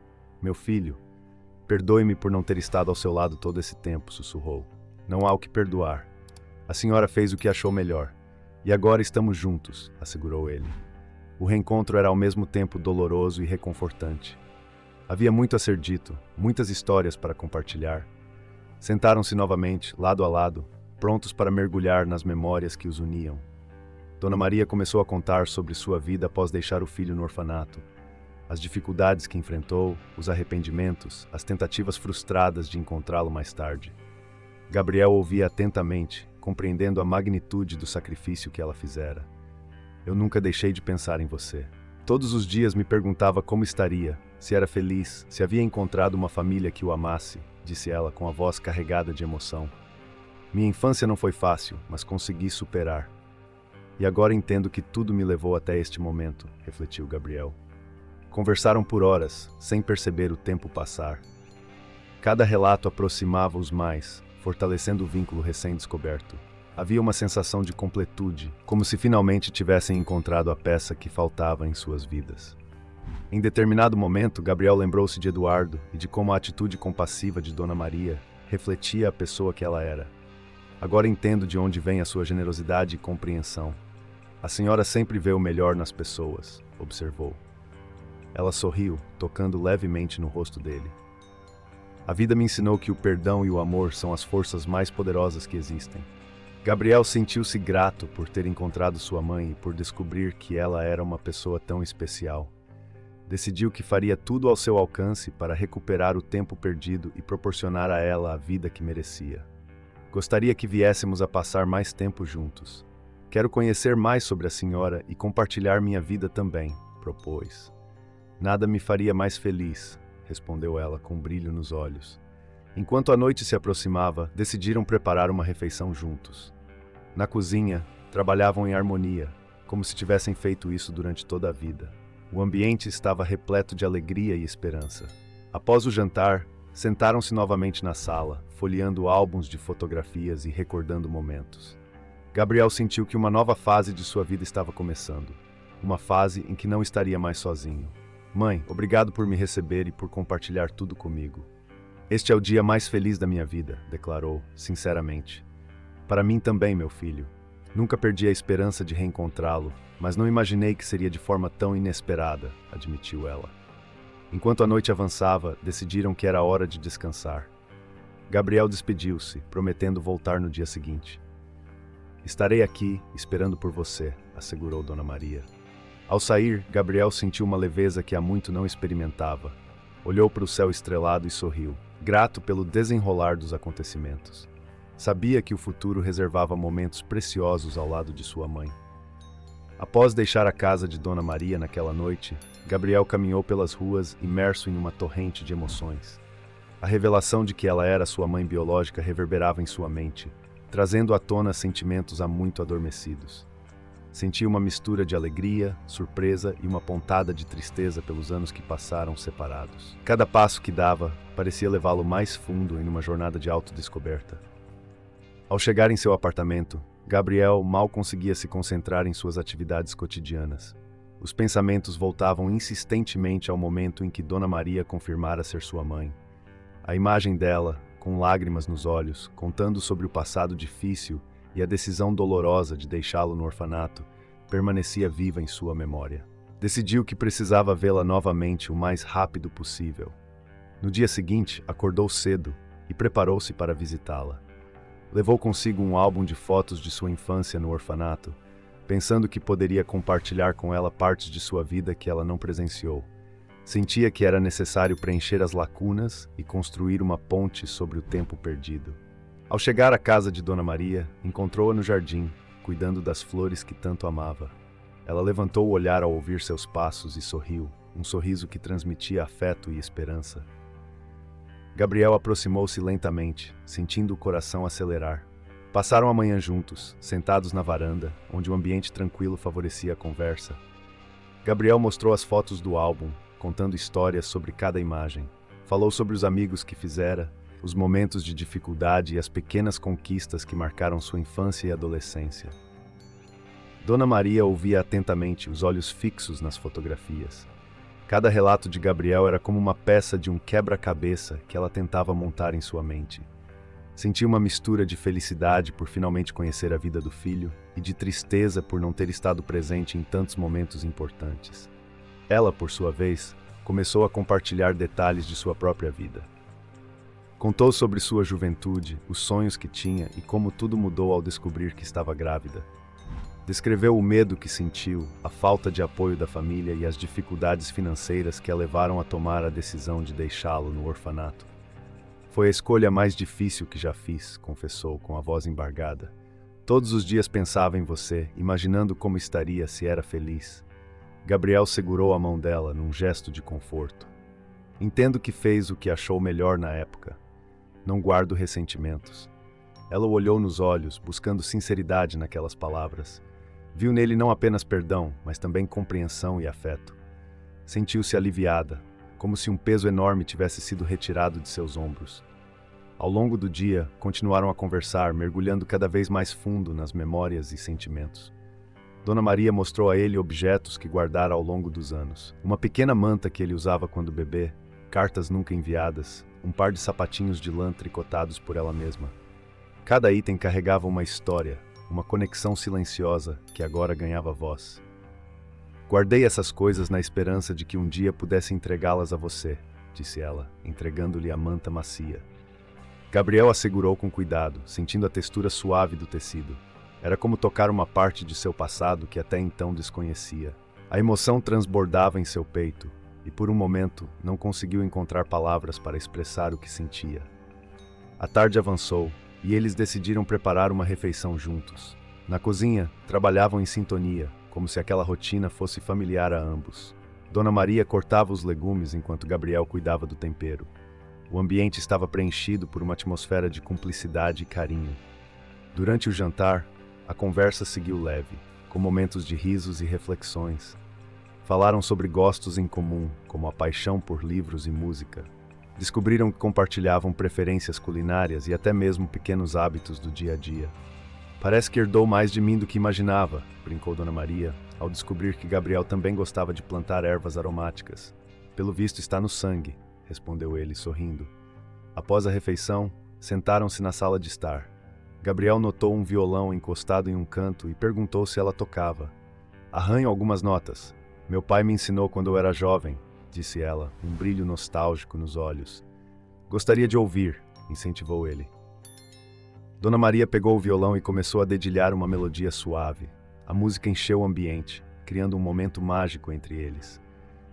Meu filho, perdoe-me por não ter estado ao seu lado todo esse tempo, sussurrou. Não há o que perdoar. A senhora fez o que achou melhor. E agora estamos juntos, assegurou ele. O reencontro era ao mesmo tempo doloroso e reconfortante. Havia muito a ser dito, muitas histórias para compartilhar. Sentaram-se novamente, lado a lado, prontos para mergulhar nas memórias que os uniam. Dona Maria começou a contar sobre sua vida após deixar o filho no orfanato, as dificuldades que enfrentou, os arrependimentos, as tentativas frustradas de encontrá-lo mais tarde. Gabriel ouvia atentamente, compreendendo a magnitude do sacrifício que ela fizera. Eu nunca deixei de pensar em você. Todos os dias me perguntava como estaria, se era feliz, se havia encontrado uma família que o amasse, disse ela com a voz carregada de emoção. Minha infância não foi fácil, mas consegui superar. E agora entendo que tudo me levou até este momento, refletiu Gabriel. Conversaram por horas, sem perceber o tempo passar. Cada relato aproximava-os mais, fortalecendo o vínculo recém-descoberto. Havia uma sensação de completude, como se finalmente tivessem encontrado a peça que faltava em suas vidas. Em determinado momento, Gabriel lembrou-se de Eduardo e de como a atitude compassiva de Dona Maria refletia a pessoa que ela era. Agora entendo de onde vem a sua generosidade e compreensão. A senhora sempre vê o melhor nas pessoas, observou. Ela sorriu, tocando levemente no rosto dele. A vida me ensinou que o perdão e o amor são as forças mais poderosas que existem. Gabriel sentiu-se grato por ter encontrado sua mãe e por descobrir que ela era uma pessoa tão especial. Decidiu que faria tudo ao seu alcance para recuperar o tempo perdido e proporcionar a ela a vida que merecia. Gostaria que viéssemos a passar mais tempo juntos. Quero conhecer mais sobre a senhora e compartilhar minha vida também, propôs. Nada me faria mais feliz, respondeu ela com brilho nos olhos. Enquanto a noite se aproximava, decidiram preparar uma refeição juntos. Na cozinha, trabalhavam em harmonia, como se tivessem feito isso durante toda a vida. O ambiente estava repleto de alegria e esperança. Após o jantar, sentaram-se novamente na sala, folheando álbuns de fotografias e recordando momentos. Gabriel sentiu que uma nova fase de sua vida estava começando. Uma fase em que não estaria mais sozinho. Mãe, obrigado por me receber e por compartilhar tudo comigo. Este é o dia mais feliz da minha vida, declarou, sinceramente. Para mim também, meu filho. Nunca perdi a esperança de reencontrá-lo, mas não imaginei que seria de forma tão inesperada, admitiu ela. Enquanto a noite avançava, decidiram que era hora de descansar. Gabriel despediu-se, prometendo voltar no dia seguinte. Estarei aqui, esperando por você, assegurou Dona Maria. Ao sair, Gabriel sentiu uma leveza que há muito não experimentava. Olhou para o céu estrelado e sorriu, grato pelo desenrolar dos acontecimentos. Sabia que o futuro reservava momentos preciosos ao lado de sua mãe. Após deixar a casa de Dona Maria naquela noite, Gabriel caminhou pelas ruas imerso em uma torrente de emoções. A revelação de que ela era sua mãe biológica reverberava em sua mente, trazendo à tona sentimentos há muito adormecidos. Sentia uma mistura de alegria, surpresa e uma pontada de tristeza pelos anos que passaram separados. Cada passo que dava parecia levá-lo mais fundo em uma jornada de autodescoberta. Ao chegar em seu apartamento, Gabriel mal conseguia se concentrar em suas atividades cotidianas. Os pensamentos voltavam insistentemente ao momento em que Dona Maria confirmara ser sua mãe. A imagem dela, com lágrimas nos olhos, contando sobre o passado difícil e a decisão dolorosa de deixá-lo no orfanato, permanecia viva em sua memória. Decidiu que precisava vê-la novamente o mais rápido possível. No dia seguinte, acordou cedo e preparou-se para visitá-la. Levou consigo um álbum de fotos de sua infância no orfanato, pensando que poderia compartilhar com ela partes de sua vida que ela não presenciou. Sentia que era necessário preencher as lacunas e construir uma ponte sobre o tempo perdido. Ao chegar à casa de Dona Maria, encontrou-a no jardim, cuidando das flores que tanto amava. Ela levantou o olhar ao ouvir seus passos e sorriu, um sorriso que transmitia afeto e esperança. Gabriel aproximou-se lentamente, sentindo o coração acelerar. Passaram a manhã juntos, sentados na varanda, onde o ambiente tranquilo favorecia a conversa. Gabriel mostrou as fotos do álbum, contando histórias sobre cada imagem. Falou sobre os amigos que fizera, os momentos de dificuldade e as pequenas conquistas que marcaram sua infância e adolescência. Dona Maria ouvia atentamente, os olhos fixos nas fotografias. Cada relato de Gabriel era como uma peça de um quebra-cabeça que ela tentava montar em sua mente. Sentia uma mistura de felicidade por finalmente conhecer a vida do filho e de tristeza por não ter estado presente em tantos momentos importantes. Ela, por sua vez, começou a compartilhar detalhes de sua própria vida. Contou sobre sua juventude, os sonhos que tinha e como tudo mudou ao descobrir que estava grávida. Descreveu o medo que sentiu, a falta de apoio da família e as dificuldades financeiras que a levaram a tomar a decisão de deixá-lo no orfanato. Foi a escolha mais difícil que já fiz, confessou com a voz embargada. Todos os dias pensava em você, imaginando como estaria se era feliz. Gabriel segurou a mão dela num gesto de conforto. Entendo que fez o que achou melhor na época. Não guardo ressentimentos. Ela o olhou nos olhos, buscando sinceridade naquelas palavras. Viu nele não apenas perdão, mas também compreensão e afeto. Sentiu-se aliviada, como se um peso enorme tivesse sido retirado de seus ombros. Ao longo do dia, continuaram a conversar, mergulhando cada vez mais fundo nas memórias e sentimentos. Dona Maria mostrou a ele objetos que guardara ao longo dos anos. Uma pequena manta que ele usava quando bebê, cartas nunca enviadas, um par de sapatinhos de lã tricotados por ela mesma. Cada item carregava uma história, uma conexão silenciosa que agora ganhava voz. Guardei essas coisas na esperança de que um dia pudesse entregá-las a você, disse ela, entregando-lhe a manta macia. Gabriel a segurou com cuidado, sentindo a textura suave do tecido. Era como tocar uma parte de seu passado que até então desconhecia. A emoção transbordava em seu peito, e por um momento não conseguiu encontrar palavras para expressar o que sentia. A tarde avançou, e eles decidiram preparar uma refeição juntos. Na cozinha, trabalhavam em sintonia, como se aquela rotina fosse familiar a ambos. Dona Maria cortava os legumes enquanto Gabriel cuidava do tempero. O ambiente estava preenchido por uma atmosfera de cumplicidade e carinho. Durante o jantar, a conversa seguiu leve, com momentos de risos e reflexões. Falaram sobre gostos em comum, como a paixão por livros e música. Descobriram que compartilhavam preferências culinárias e até mesmo pequenos hábitos do dia a dia. Parece que herdou mais de mim do que imaginava, brincou Dona Maria, ao descobrir que Gabriel também gostava de plantar ervas aromáticas. Pelo visto está no sangue, respondeu ele, sorrindo. Após a refeição, sentaram-se na sala de estar. Gabriel notou um violão encostado em um canto e perguntou se ela tocava. Arranho algumas notas. Meu pai me ensinou quando eu era jovem, disse ela, um brilho nostálgico nos olhos. Gostaria de ouvir, incentivou ele. Dona Maria pegou o violão e começou a dedilhar uma melodia suave. A música encheu o ambiente, criando um momento mágico entre eles.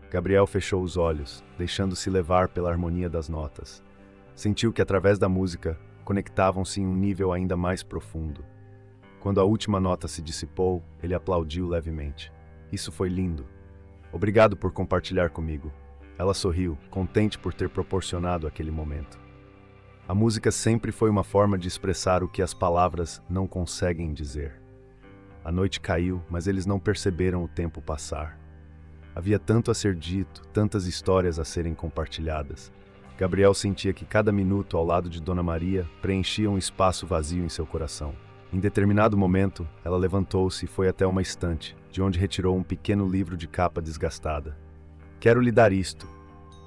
Gabriel fechou os olhos, deixando-se levar pela harmonia das notas. Sentiu que através da música, conectavam-se em um nível ainda mais profundo. Quando a última nota se dissipou, ele aplaudiu levemente. Isso foi lindo. Obrigado por compartilhar comigo. Ela sorriu, contente por ter proporcionado aquele momento. A música sempre foi uma forma de expressar o que as palavras não conseguem dizer. A noite caiu, mas eles não perceberam o tempo passar. Havia tanto a ser dito, tantas histórias a serem compartilhadas. Gabriel sentia que cada minuto ao lado de Dona Maria preenchia um espaço vazio em seu coração. Em determinado momento, ela levantou-se e foi até uma estante, de onde retirou um pequeno livro de capa desgastada. Quero lhe dar isto,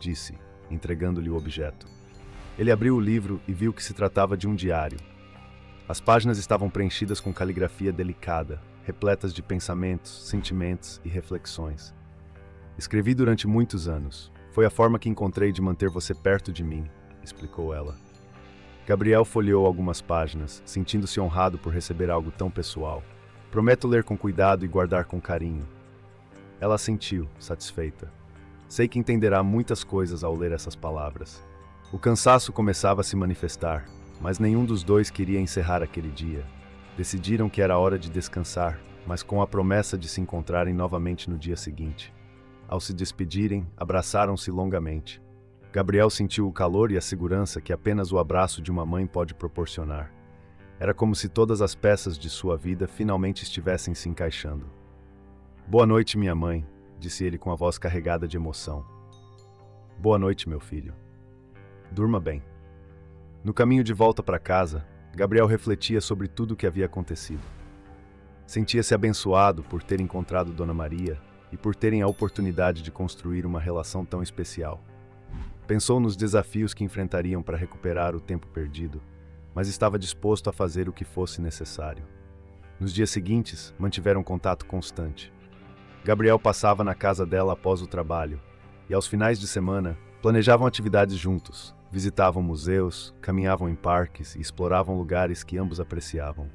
disse, entregando-lhe o objeto. Ele abriu o livro e viu que se tratava de um diário. As páginas estavam preenchidas com caligrafia delicada, repletas de pensamentos, sentimentos e reflexões. Escrevi durante muitos anos. Foi a forma que encontrei de manter você perto de mim, explicou ela. Gabriel folheou algumas páginas, sentindo-se honrado por receber algo tão pessoal. Prometo ler com cuidado e guardar com carinho. Ela assentiu, satisfeita. Sei que entenderá muitas coisas ao ler essas palavras. O cansaço começava a se manifestar, mas nenhum dos dois queria encerrar aquele dia. Decidiram que era hora de descansar, mas com a promessa de se encontrarem novamente no dia seguinte. Ao se despedirem, abraçaram-se longamente. Gabriel sentiu o calor e a segurança que apenas o abraço de uma mãe pode proporcionar. Era como se todas as peças de sua vida finalmente estivessem se encaixando. Boa noite, minha mãe, disse ele com a voz carregada de emoção. Boa noite, meu filho. Durma bem. No caminho de volta para casa, Gabriel refletia sobre tudo o que havia acontecido. Sentia-se abençoado por ter encontrado Dona Maria e por terem a oportunidade de construir uma relação tão especial. Pensou nos desafios que enfrentariam para recuperar o tempo perdido, mas estava disposto a fazer o que fosse necessário. Nos dias seguintes, mantiveram contato constante. Gabriel passava na casa dela após o trabalho, e aos finais de semana, planejavam atividades juntos, visitavam museus, caminhavam em parques e exploravam lugares que ambos apreciavam.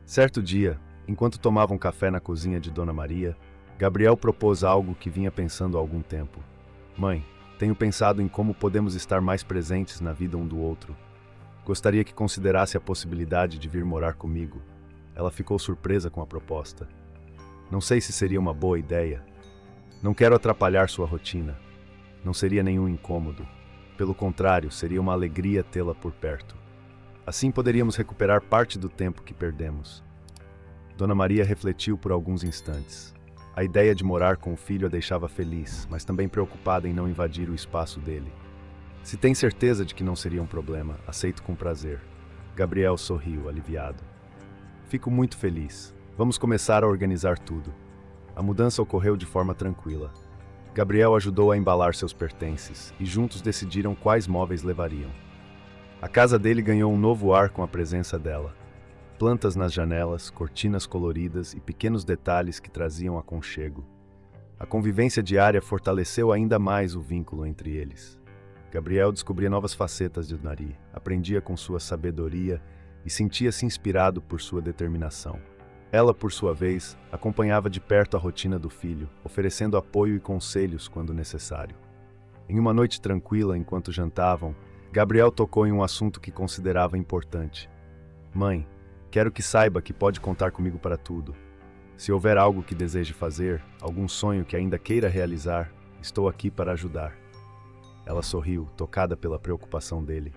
Certo dia, enquanto tomavam café na cozinha de Dona Maria, Gabriel propôs algo que vinha pensando há algum tempo. Mãe, tenho pensado em como podemos estar mais presentes na vida um do outro. Gostaria que considerasse a possibilidade de vir morar comigo. Ela ficou surpresa com a proposta. Não sei se seria uma boa ideia. Não quero atrapalhar sua rotina. Não seria nenhum incômodo. Pelo contrário, seria uma alegria tê-la por perto. Assim poderíamos recuperar parte do tempo que perdemos. Dona Maria refletiu por alguns instantes. A ideia de morar com o filho a deixava feliz, mas também preocupada em não invadir o espaço dele. Se tem certeza de que não seria um problema, aceito com prazer. Gabriel sorriu, aliviado. Fico muito feliz. Vamos começar a organizar tudo. A mudança ocorreu de forma tranquila. Gabriel ajudou a embalar seus pertences e juntos decidiram quais móveis levariam. A casa dele ganhou um novo ar com a presença dela. Plantas nas janelas, cortinas coloridas e pequenos detalhes que traziam aconchego. A convivência diária fortaleceu ainda mais o vínculo entre eles. Gabriel descobria novas facetas de Nari, aprendia com sua sabedoria e sentia-se inspirado por sua determinação. Ela, por sua vez, acompanhava de perto a rotina do filho, oferecendo apoio e conselhos quando necessário. Em uma noite tranquila, enquanto jantavam, Gabriel tocou em um assunto que considerava importante. Mãe, quero que saiba que pode contar comigo para tudo. Se houver algo que deseje fazer, algum sonho que ainda queira realizar, estou aqui para ajudar. Ela sorriu, tocada pela preocupação dele.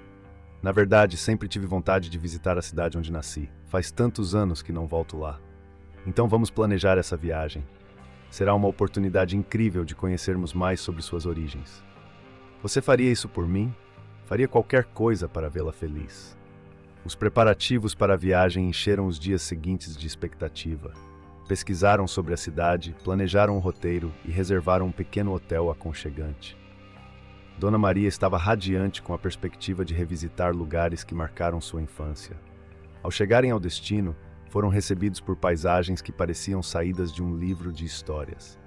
Na verdade, sempre tive vontade de visitar a cidade onde nasci. Faz tantos anos que não volto lá. Então vamos planejar essa viagem. Será uma oportunidade incrível de conhecermos mais sobre suas origens. Você faria isso por mim? Faria qualquer coisa para vê-la feliz. Os preparativos para a viagem encheram os dias seguintes de expectativa. Pesquisaram sobre a cidade, planejaram um roteiro e reservaram um pequeno hotel aconchegante. Dona Maria estava radiante com a perspectiva de revisitar lugares que marcaram sua infância. Ao chegarem ao destino, foram recebidos por paisagens que pareciam saídas de um livro de histórias.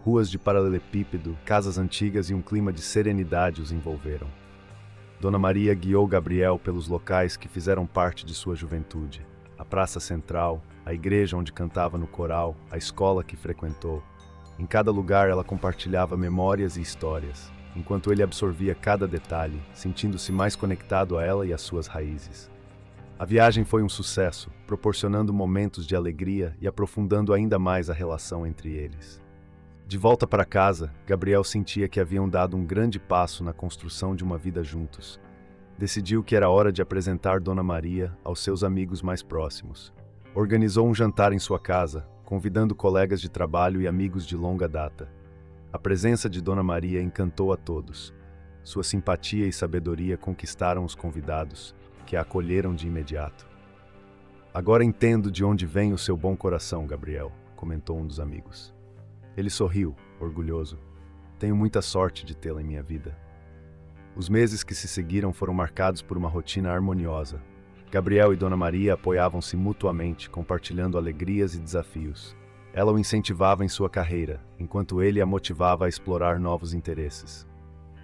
Ruas de paralelepípedo, casas antigas e um clima de serenidade os envolveram. Dona Maria guiou Gabriel pelos locais que fizeram parte de sua juventude. A praça central, a igreja onde cantava no coral, a escola que frequentou. Em cada lugar ela compartilhava memórias e histórias, enquanto ele absorvia cada detalhe, sentindo-se mais conectado a ela e às suas raízes. A viagem foi um sucesso, proporcionando momentos de alegria e aprofundando ainda mais a relação entre eles. De volta para casa, Gabriel sentia que haviam dado um grande passo na construção de uma vida juntos. Decidiu que era hora de apresentar Dona Maria aos seus amigos mais próximos. Organizou um jantar em sua casa, convidando colegas de trabalho e amigos de longa data. A presença de Dona Maria encantou a todos. Sua simpatia e sabedoria conquistaram os convidados, que a acolheram de imediato. Agora entendo de onde vem o seu bom coração, Gabriel, comentou um dos amigos. Ele sorriu, orgulhoso. Tenho muita sorte de tê-la em minha vida. Os meses que se seguiram foram marcados por uma rotina harmoniosa. Gabriel e Dona Maria apoiavam-se mutuamente, compartilhando alegrias e desafios. Ela o incentivava em sua carreira, enquanto ele a motivava a explorar novos interesses.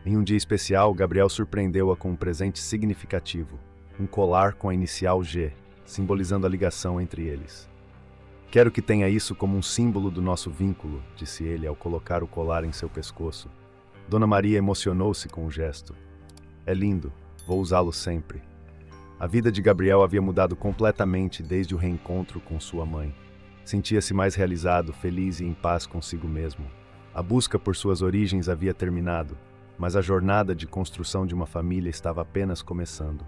Em um dia especial, Gabriel surpreendeu-a com um presente significativo, um colar com a inicial G, simbolizando a ligação entre eles. "Quero que tenha isso como um símbolo do nosso vínculo", disse ele ao colocar o colar em seu pescoço. Dona Maria emocionou-se com o gesto. "É lindo, vou usá-lo sempre." A vida de Gabriel havia mudado completamente desde o reencontro com sua mãe. Sentia-se mais realizado, feliz e em paz consigo mesmo. A busca por suas origens havia terminado, mas a jornada de construção de uma família estava apenas começando.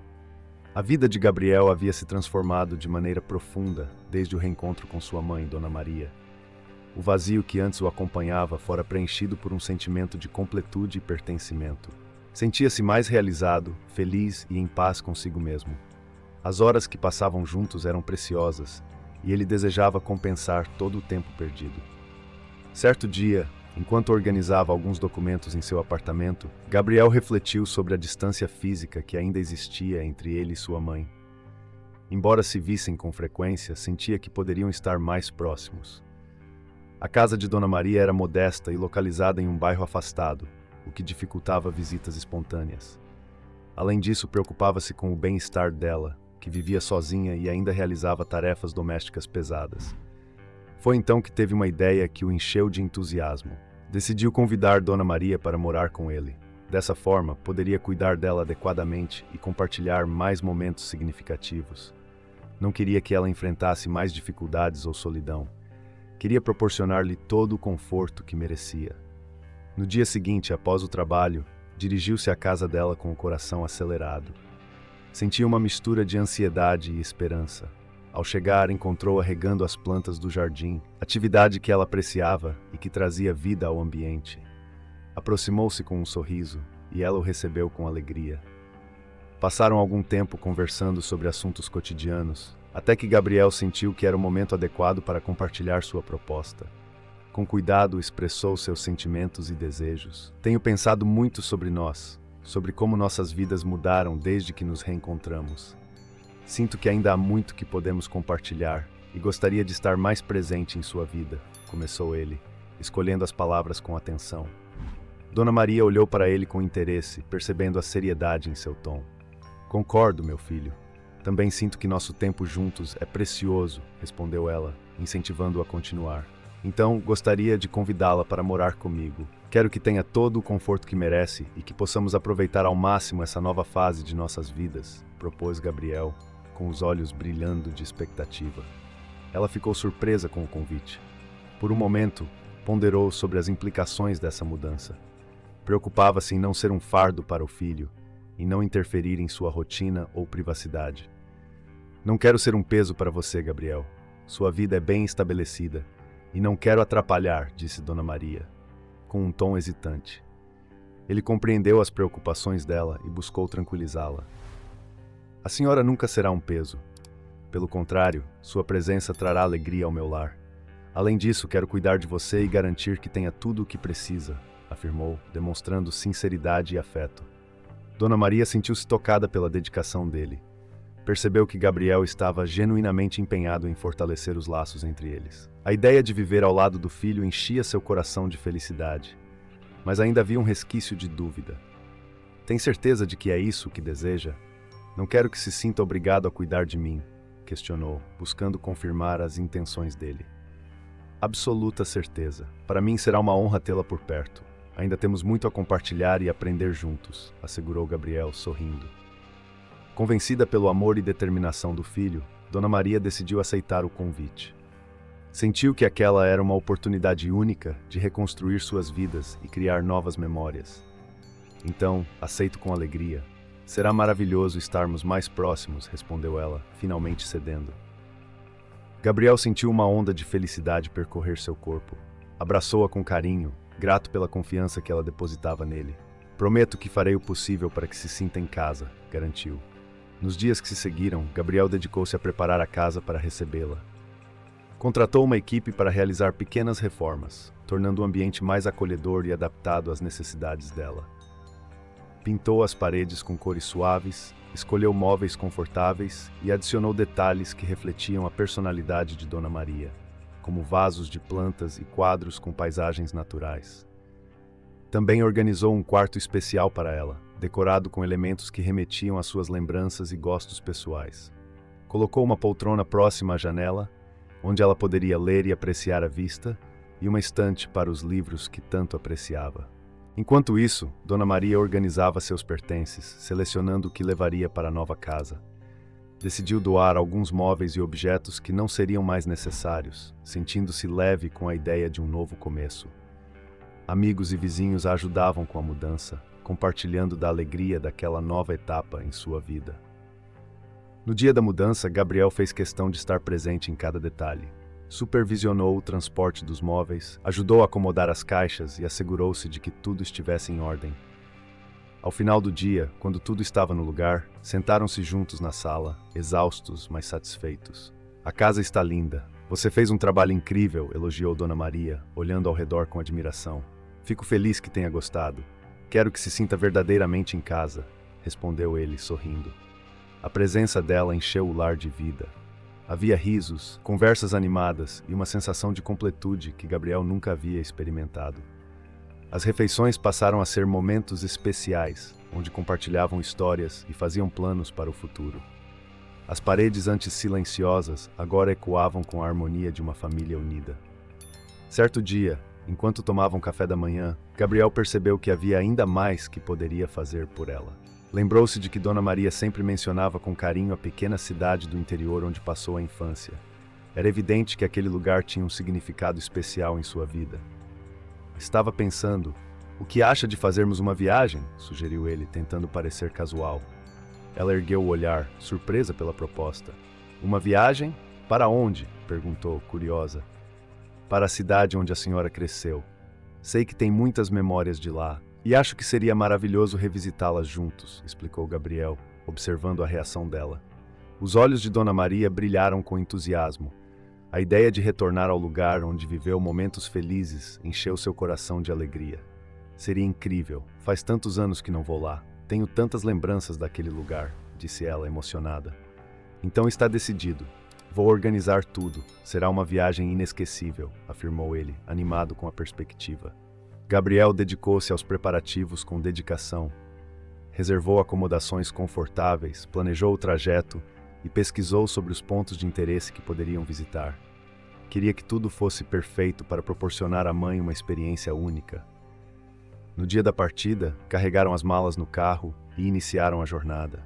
A vida de Gabriel havia se transformado de maneira profunda desde o reencontro com sua mãe, Dona Maria. O vazio que antes o acompanhava fora preenchido por um sentimento de completude e pertencimento. Sentia-se mais realizado, feliz e em paz consigo mesmo. As horas que passavam juntos eram preciosas, e ele desejava compensar todo o tempo perdido. Certo dia, enquanto organizava alguns documentos em seu apartamento, Gabriel refletiu sobre a distância física que ainda existia entre ele e sua mãe. Embora se vissem com frequência, sentia que poderiam estar mais próximos. A casa de Dona Maria era modesta e localizada em um bairro afastado, o que dificultava visitas espontâneas. Além disso, preocupava-se com o bem-estar dela, que vivia sozinha e ainda realizava tarefas domésticas pesadas. Foi então que teve uma ideia que o encheu de entusiasmo. Decidiu convidar Dona Maria para morar com ele. Dessa forma, poderia cuidar dela adequadamente e compartilhar mais momentos significativos. Não queria que ela enfrentasse mais dificuldades ou solidão. Queria proporcionar-lhe todo o conforto que merecia. No dia seguinte, após o trabalho, dirigiu-se à casa dela com o coração acelerado. Sentia uma mistura de ansiedade e esperança. Ao chegar, encontrou-a regando as plantas do jardim, atividade que ela apreciava e que trazia vida ao ambiente. Aproximou-se com um sorriso e ela o recebeu com alegria. Passaram algum tempo conversando sobre assuntos cotidianos, até que Gabriel sentiu que era o momento adequado para compartilhar sua proposta. Com cuidado, expressou seus sentimentos e desejos. "Tenho pensado muito sobre nós, sobre como nossas vidas mudaram desde que nos reencontramos. Sinto que ainda há muito que podemos compartilhar e gostaria de estar mais presente em sua vida", começou ele, escolhendo as palavras com atenção. Dona Maria olhou para ele com interesse, percebendo a seriedade em seu tom. "Concordo, meu filho. Também sinto que nosso tempo juntos é precioso", respondeu ela, incentivando-o a continuar. "Então, gostaria de convidá-la para morar comigo. Quero que tenha todo o conforto que merece e que possamos aproveitar ao máximo essa nova fase de nossas vidas", propôs Gabriel, com os olhos brilhando de expectativa. Ela ficou surpresa com o convite. Por um momento, ponderou sobre as implicações dessa mudança. Preocupava-se em não ser um fardo para o filho, em não interferir em sua rotina ou privacidade. "Não quero ser um peso para você, Gabriel. Sua vida é bem estabelecida, e não quero atrapalhar", disse Dona Maria, com um tom hesitante. Ele compreendeu as preocupações dela e buscou tranquilizá-la. "A senhora nunca será um peso. Pelo contrário, sua presença trará alegria ao meu lar. Além disso, quero cuidar de você e garantir que tenha tudo o que precisa", afirmou, demonstrando sinceridade e afeto. Dona Maria sentiu-se tocada pela dedicação dele. Percebeu que Gabriel estava genuinamente empenhado em fortalecer os laços entre eles. A ideia de viver ao lado do filho enchia seu coração de felicidade, mas ainda havia um resquício de dúvida. "Tem certeza de que é isso que deseja? Não quero que se sinta obrigado a cuidar de mim", questionou, buscando confirmar as intenções dele. "Absoluta certeza. Para mim será uma honra tê-la por perto. Ainda temos muito a compartilhar e aprender juntos", assegurou Gabriel, sorrindo. Convencida pelo amor e determinação do filho, Dona Maria decidiu aceitar o convite. Sentiu que aquela era uma oportunidade única de reconstruir suas vidas e criar novas memórias. "Então, aceito com alegria. Será maravilhoso estarmos mais próximos", respondeu ela, finalmente cedendo. Gabriel sentiu uma onda de felicidade percorrer seu corpo. Abraçou-a com carinho, grato pela confiança que ela depositava nele. "Prometo que farei o possível para que se sinta em casa", garantiu. Nos dias que se seguiram, Gabriel dedicou-se a preparar a casa para recebê-la. Contratou uma equipe para realizar pequenas reformas, tornando o ambiente mais acolhedor e adaptado às necessidades dela. Pintou as paredes com cores suaves, escolheu móveis confortáveis e adicionou detalhes que refletiam a personalidade de Dona Maria, como vasos de plantas e quadros com paisagens naturais. Também organizou um quarto especial para ela, decorado com elementos que remetiam às suas lembranças e gostos pessoais. Colocou uma poltrona próxima à janela, onde ela poderia ler e apreciar a vista, e uma estante para os livros que tanto apreciava. Enquanto isso, Dona Maria organizava seus pertences, selecionando o que levaria para a nova casa. Decidiu doar alguns móveis e objetos que não seriam mais necessários, sentindo-se leve com a ideia de um novo começo. Amigos e vizinhos a ajudavam com a mudança, compartilhando da alegria daquela nova etapa em sua vida. No dia da mudança, Gabriel fez questão de estar presente em cada detalhe. Supervisionou o transporte dos móveis, ajudou a acomodar as caixas e assegurou-se de que tudo estivesse em ordem. Ao final do dia, quando tudo estava no lugar, sentaram-se juntos na sala, exaustos, mas satisfeitos. "A casa está linda. Você fez um trabalho incrível", elogiou Dona Maria, olhando ao redor com admiração. "Fico feliz que tenha gostado. Quero que se sinta verdadeiramente em casa", respondeu ele, sorrindo. A presença dela encheu o lar de vida. Havia risos, conversas animadas e uma sensação de completude que Gabriel nunca havia experimentado. As refeições passaram a ser momentos especiais, onde compartilhavam histórias e faziam planos para o futuro. As paredes antes silenciosas agora ecoavam com a harmonia de uma família unida. Certo dia, enquanto tomavam café da manhã, Gabriel percebeu que havia ainda mais que poderia fazer por ela. Lembrou-se de que Dona Maria sempre mencionava com carinho a pequena cidade do interior onde passou a infância. Era evidente que aquele lugar tinha um significado especial em sua vida. Estava pensando, "O que acha de fazermos uma viagem?", sugeriu ele, tentando parecer casual. Ela ergueu o olhar, surpresa pela proposta. "Uma viagem? Para onde?", perguntou, curiosa. "Para a cidade onde a senhora cresceu. Sei que tem muitas memórias de lá. E acho que seria maravilhoso revisitá-las juntos", explicou Gabriel, observando a reação dela. Os olhos de Dona Maria brilharam com entusiasmo. A ideia de retornar ao lugar onde viveu momentos felizes encheu seu coração de alegria. "Seria incrível. Faz tantos anos que não vou lá. Tenho tantas lembranças daquele lugar", disse ela, emocionada. "Então está decidido. Vou organizar tudo. Será uma viagem inesquecível", afirmou ele, animado com a perspectiva. Gabriel dedicou-se aos preparativos com dedicação. Reservou acomodações confortáveis, planejou o trajeto e pesquisou sobre os pontos de interesse que poderiam visitar. Queria que tudo fosse perfeito para proporcionar à mãe uma experiência única. No dia da partida, carregaram as malas no carro e iniciaram a jornada.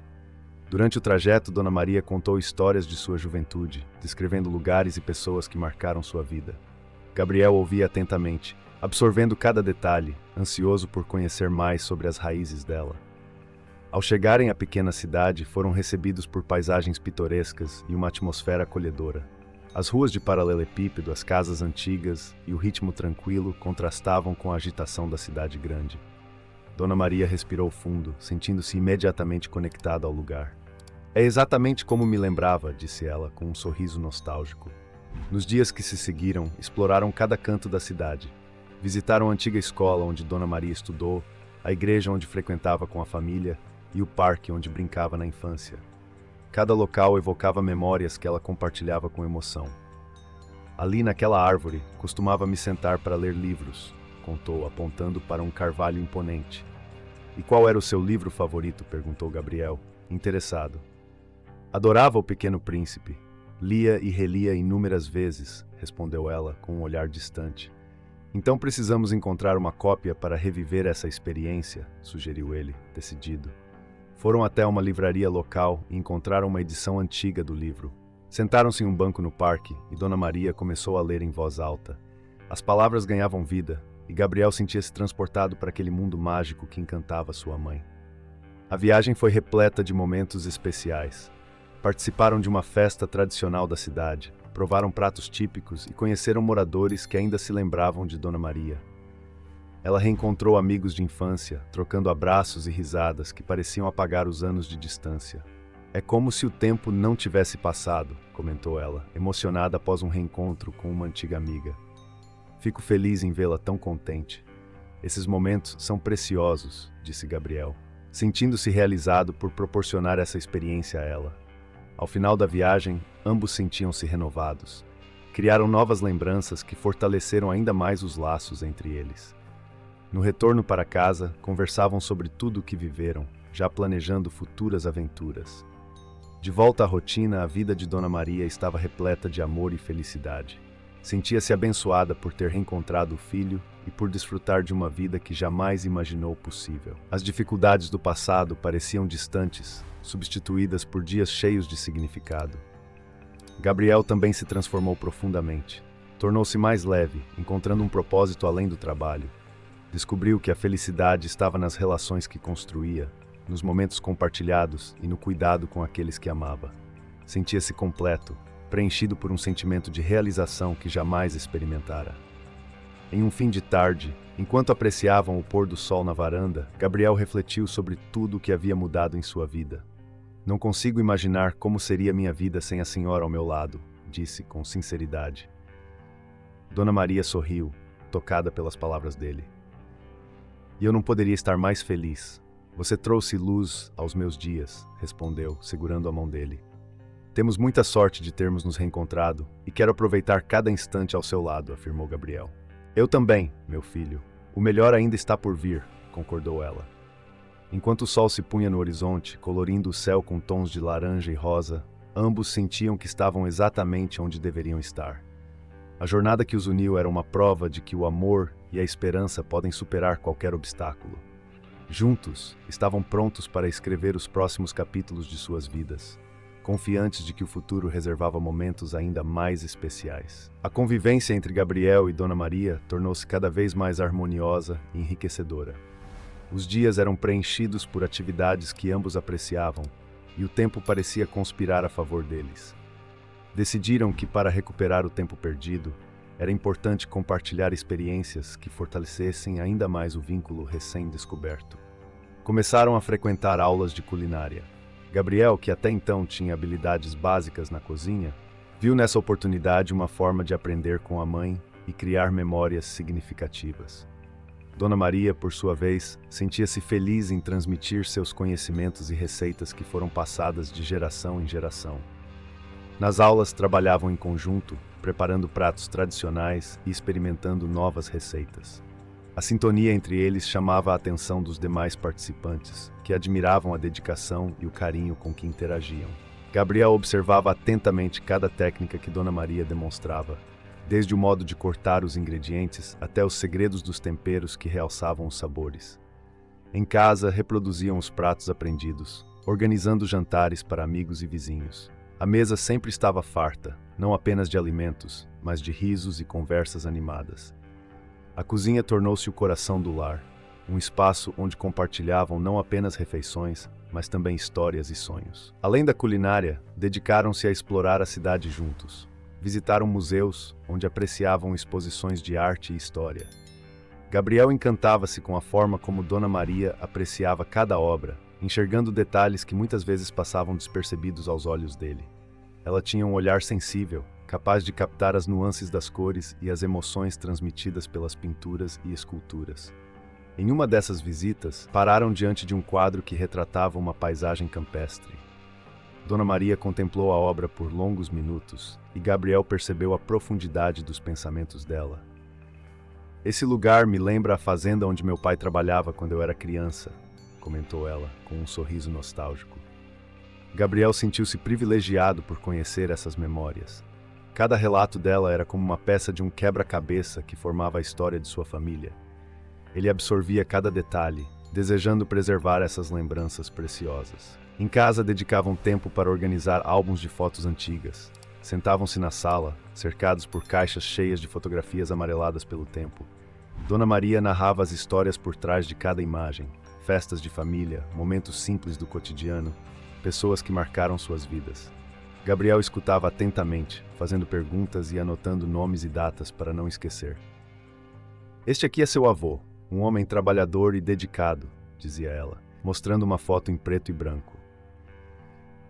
Durante o trajeto, Dona Maria contou histórias de sua juventude, descrevendo lugares e pessoas que marcaram sua vida. Gabriel ouvia atentamente, absorvendo cada detalhe, ansioso por conhecer mais sobre as raízes dela. Ao chegarem à pequena cidade, foram recebidos por paisagens pitorescas e uma atmosfera acolhedora. As ruas de paralelepípedo, as casas antigas e o ritmo tranquilo contrastavam com a agitação da cidade grande. Dona Maria respirou fundo, sentindo-se imediatamente conectada ao lugar. "É exatamente como me lembrava", disse ela, com um sorriso nostálgico. Nos dias que se seguiram, exploraram cada canto da cidade. Visitaram a antiga escola onde Dona Maria estudou, a igreja onde frequentava com a família e o parque onde brincava na infância. Cada local evocava memórias que ela compartilhava com emoção. "Ali naquela árvore, costumava me sentar para ler livros", contou, apontando para um carvalho imponente. "E qual era o seu livro favorito?", perguntou Gabriel, interessado. "Adorava O Pequeno Príncipe. Lia e relia inúmeras vezes", respondeu ela, com um olhar distante. "Então precisamos encontrar uma cópia para reviver essa experiência", sugeriu ele, decidido. Foram até uma livraria local e encontraram uma edição antiga do livro. Sentaram-se em um banco no parque e Dona Maria começou a ler em voz alta. As palavras ganhavam vida e Gabriel sentia-se transportado para aquele mundo mágico que encantava sua mãe. A viagem foi repleta de momentos especiais. Participaram de uma festa tradicional da cidade, provaram pratos típicos e conheceram moradores que ainda se lembravam de Dona Maria. Ela reencontrou amigos de infância, trocando abraços e risadas que pareciam apagar os anos de distância. "É como se o tempo não tivesse passado", comentou ela, emocionada após um reencontro com uma antiga amiga. "Fico feliz em vê-la tão contente. Esses momentos são preciosos", disse Gabriel. sentindo-se realizado por proporcionar essa experiência a ela. Ao final da viagem, ambos sentiam-se renovados. Criaram novas lembranças que fortaleceram ainda mais os laços entre eles. No retorno para casa, conversavam sobre tudo o que viveram, já planejando futuras aventuras. De volta à rotina, a vida de Dona Maria estava repleta de amor e felicidade. Sentia-se abençoada por ter reencontrado o filho e por desfrutar de uma vida que jamais imaginou possível. As dificuldades do passado pareciam distantes, substituídas por dias cheios de significado. Gabriel também se transformou profundamente. Tornou-se mais leve, encontrando um propósito além do trabalho. Descobriu que a felicidade estava nas relações que construía, nos momentos compartilhados e no cuidado com aqueles que amava. Sentia-se completo, preenchido por um sentimento de realização que jamais experimentara. Em um fim de tarde, enquanto apreciavam o pôr do sol na varanda, Gabriel refletiu sobre tudo o que havia mudado em sua vida. Não consigo imaginar como seria minha vida sem a senhora ao meu lado, disse com sinceridade. Dona Maria sorriu, tocada pelas palavras dele. E eu não poderia estar mais feliz. Você trouxe luz aos meus dias, respondeu, segurando a mão dele. Temos muita sorte de termos nos reencontrado e quero aproveitar cada instante ao seu lado, afirmou Gabriel. Eu também, meu filho. O melhor ainda está por vir, concordou ela. Enquanto o sol se punha no horizonte, colorindo o céu com tons de laranja e rosa, ambos sentiam que estavam exatamente onde deveriam estar. A jornada que os uniu era uma prova de que o amor e a esperança podem superar qualquer obstáculo. Juntos, estavam prontos para escrever os próximos capítulos de suas vidas, confiantes de que o futuro reservava momentos ainda mais especiais. A convivência entre Gabriel e Dona Maria tornou-se cada vez mais harmoniosa e enriquecedora. Os dias eram preenchidos por atividades que ambos apreciavam, e o tempo parecia conspirar a favor deles. Decidiram que, para recuperar o tempo perdido, era importante compartilhar experiências que fortalecessem ainda mais o vínculo recém-descoberto. Começaram a frequentar aulas de culinária. Gabriel, que até então tinha habilidades básicas na cozinha, viu nessa oportunidade uma forma de aprender com a mãe e criar memórias significativas. Dona Maria, por sua vez, sentia-se feliz em transmitir seus conhecimentos e receitas que foram passadas de geração em geração. Nas aulas, trabalhavam em conjunto, preparando pratos tradicionais e experimentando novas receitas. A sintonia entre eles chamava a atenção dos demais participantes, que admiravam a dedicação e o carinho com que interagiam. Gabriel observava atentamente cada técnica que Dona Maria demonstrava, desde o modo de cortar os ingredientes até os segredos dos temperos que realçavam os sabores. Em casa, reproduziam os pratos aprendidos, organizando jantares para amigos e vizinhos. A mesa sempre estava farta, não apenas de alimentos, mas de risos e conversas animadas. A cozinha tornou-se o coração do lar, um espaço onde compartilhavam não apenas refeições, mas também histórias e sonhos. Além da culinária, dedicaram-se a explorar a cidade juntos. Visitaram museus, onde apreciavam exposições de arte e história. Gabriel encantava-se com a forma como Dona Maria apreciava cada obra, enxergando detalhes que muitas vezes passavam despercebidos aos olhos dele. Ela tinha um olhar sensível, capaz de captar as nuances das cores e as emoções transmitidas pelas pinturas e esculturas. Em uma dessas visitas, pararam diante de um quadro que retratava uma paisagem campestre. Dona Maria contemplou a obra por longos minutos e Gabriel percebeu a profundidade dos pensamentos dela. Esse lugar me lembra a fazenda onde meu pai trabalhava quando eu era criança, comentou ela, com um sorriso nostálgico. Gabriel sentiu-se privilegiado por conhecer essas memórias. Cada relato dela era como uma peça de um quebra-cabeça que formava a história de sua família. Ele absorvia cada detalhe, desejando preservar essas lembranças preciosas. Em casa, dedicavam tempo para organizar álbuns de fotos antigas. Sentavam-se na sala, cercados por caixas cheias de fotografias amareladas pelo tempo. Dona Maria narrava as histórias por trás de cada imagem, festas de família, momentos simples do cotidiano, pessoas que marcaram suas vidas. Gabriel escutava atentamente, fazendo perguntas e anotando nomes e datas para não esquecer. Este aqui é seu avô, um homem trabalhador e dedicado, dizia ela, mostrando uma foto em preto e branco.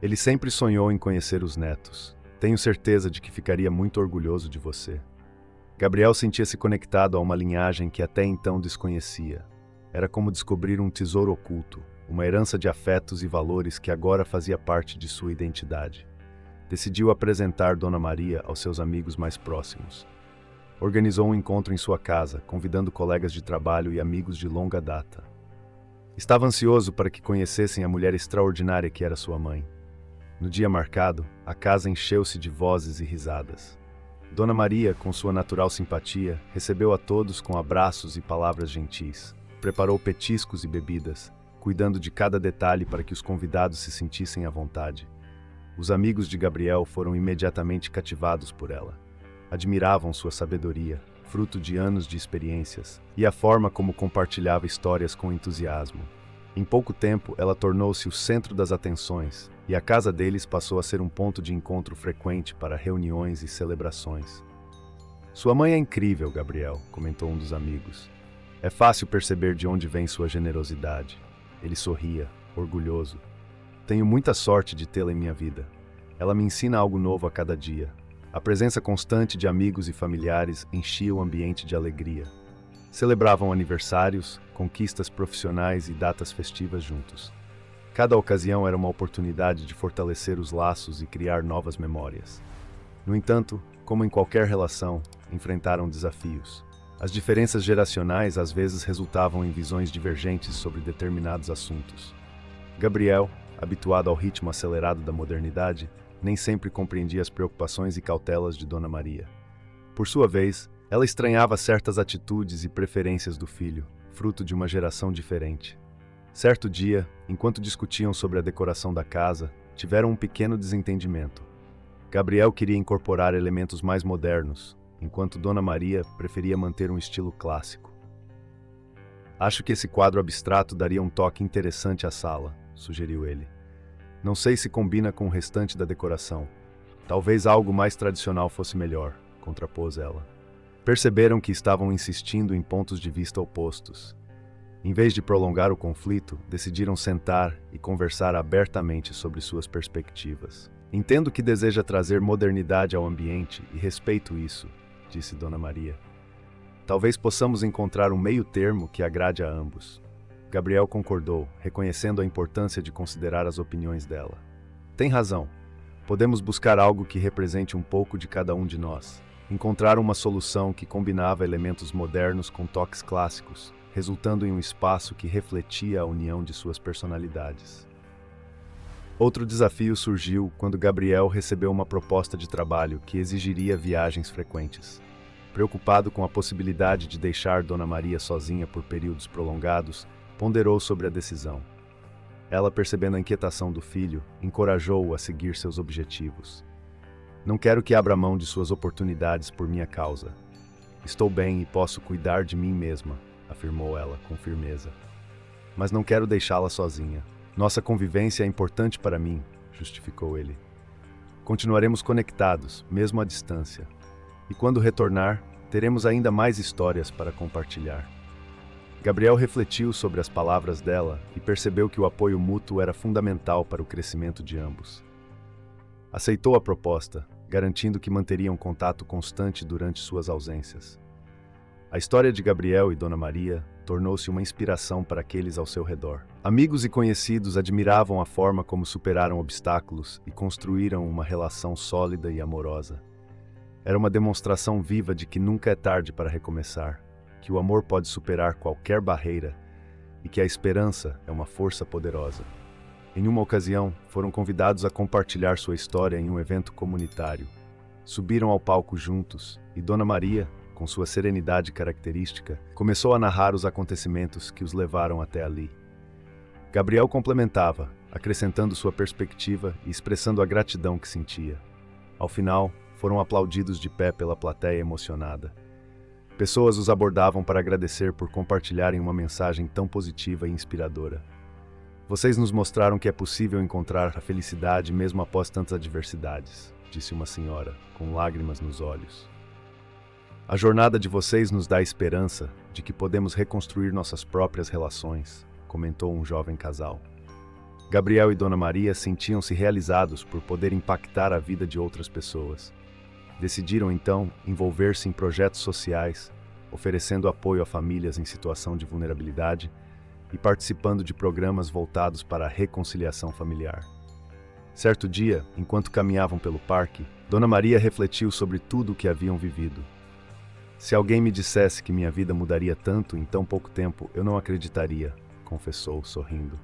Ele sempre sonhou em conhecer os netos. Tenho certeza de que ficaria muito orgulhoso de você. Gabriel sentia-se conectado a uma linhagem que até então desconhecia. Era como descobrir um tesouro oculto, uma herança de afetos e valores que agora fazia parte de sua identidade. Decidiu apresentar Dona Maria aos seus amigos mais próximos. Organizou um encontro em sua casa, convidando colegas de trabalho e amigos de longa data. Estava ansioso para que conhecessem a mulher extraordinária que era sua mãe. No dia marcado, a casa encheu-se de vozes e risadas. Dona Maria, com sua natural simpatia, recebeu a todos com abraços e palavras gentis. Preparou petiscos e bebidas, cuidando de cada detalhe para que os convidados se sentissem à vontade. Os amigos de Gabriel foram imediatamente cativados por ela. Admiravam sua sabedoria, fruto de anos de experiências, e a forma como compartilhava histórias com entusiasmo. Em pouco tempo, ela tornou-se o centro das atenções, e a casa deles passou a ser um ponto de encontro frequente para reuniões e celebrações. Sua mãe é incrível, Gabriel, comentou um dos amigos. É fácil perceber de onde vem sua generosidade. Ele sorria, orgulhoso. Tenho muita sorte de tê-la em minha vida. Ela me ensina algo novo a cada dia. A presença constante de amigos e familiares enchia o ambiente de alegria. Celebravam aniversários, conquistas profissionais e datas festivas juntos. Cada ocasião era uma oportunidade de fortalecer os laços e criar novas memórias. No entanto, como em qualquer relação, enfrentaram desafios. As diferenças geracionais às vezes resultavam em visões divergentes sobre determinados assuntos. Gabriel, habituado ao ritmo acelerado da modernidade, nem sempre compreendia as preocupações e cautelas de Dona Maria. Por sua vez, ela estranhava certas atitudes e preferências do filho, fruto de uma geração diferente. Certo dia, enquanto discutiam sobre a decoração da casa, tiveram um pequeno desentendimento. Gabriel queria incorporar elementos mais modernos, enquanto Dona Maria preferia manter um estilo clássico. Acho que esse quadro abstrato daria um toque interessante à sala, sugeriu ele. Não sei se combina com o restante da decoração. Talvez algo mais tradicional fosse melhor, contrapôs ela. Perceberam que estavam insistindo em pontos de vista opostos. Em vez de prolongar o conflito, decidiram sentar e conversar abertamente sobre suas perspectivas. Entendo que deseja trazer modernidade ao ambiente e respeito isso, disse Dona Maria. Talvez possamos encontrar um meio-termo que agrade a ambos. Gabriel concordou, reconhecendo a importância de considerar as opiniões dela. Tem razão. Podemos buscar algo que represente um pouco de cada um de nós. Encontrar uma solução que combinava elementos modernos com toques clássicos, resultando em um espaço que refletia a união de suas personalidades. Outro desafio surgiu quando Gabriel recebeu uma proposta de trabalho que exigiria viagens frequentes. Preocupado com a possibilidade de deixar Dona Maria sozinha por períodos prolongados, ponderou sobre a decisão. Ela, percebendo a inquietação do filho, encorajou-o a seguir seus objetivos. Não quero que abra mão de suas oportunidades por minha causa. Estou bem e posso cuidar de mim mesma, afirmou ela com firmeza. Mas não quero deixá-la sozinha. Nossa convivência é importante para mim, justificou ele. Continuaremos conectados, mesmo à distância. E quando retornar, teremos ainda mais histórias para compartilhar. Gabriel refletiu sobre as palavras dela e percebeu que o apoio mútuo era fundamental para o crescimento de ambos. Aceitou a proposta, garantindo que manteriam contato constante durante suas ausências. A história de Gabriel e Dona Maria tornou-se uma inspiração para aqueles ao seu redor. Amigos e conhecidos admiravam a forma como superaram obstáculos e construíram uma relação sólida e amorosa. Era uma demonstração viva de que nunca é tarde para recomeçar, que o amor pode superar qualquer barreira e que a esperança é uma força poderosa. Em uma ocasião, foram convidados a compartilhar sua história em um evento comunitário. Subiram ao palco juntos e Dona Maria, com sua serenidade característica, começou a narrar os acontecimentos que os levaram até ali. Gabriel complementava, acrescentando sua perspectiva e expressando a gratidão que sentia. Ao final, foram aplaudidos de pé pela plateia emocionada. Pessoas os abordavam para agradecer por compartilharem uma mensagem tão positiva e inspiradora. Vocês nos mostraram que é possível encontrar a felicidade mesmo após tantas adversidades, disse uma senhora, com lágrimas nos olhos. A jornada de vocês nos dá a esperança de que podemos reconstruir nossas próprias relações, comentou um jovem casal. Gabriel e Dona Maria sentiam-se realizados por poder impactar a vida de outras pessoas. Decidiram então envolver-se em projetos sociais, oferecendo apoio a famílias em situação de vulnerabilidade e participando de programas voltados para a reconciliação familiar. Certo dia, enquanto caminhavam pelo parque, Dona Maria refletiu sobre tudo o que haviam vivido. Se alguém me dissesse que minha vida mudaria tanto em tão pouco tempo, eu não acreditaria, confessou, sorrindo.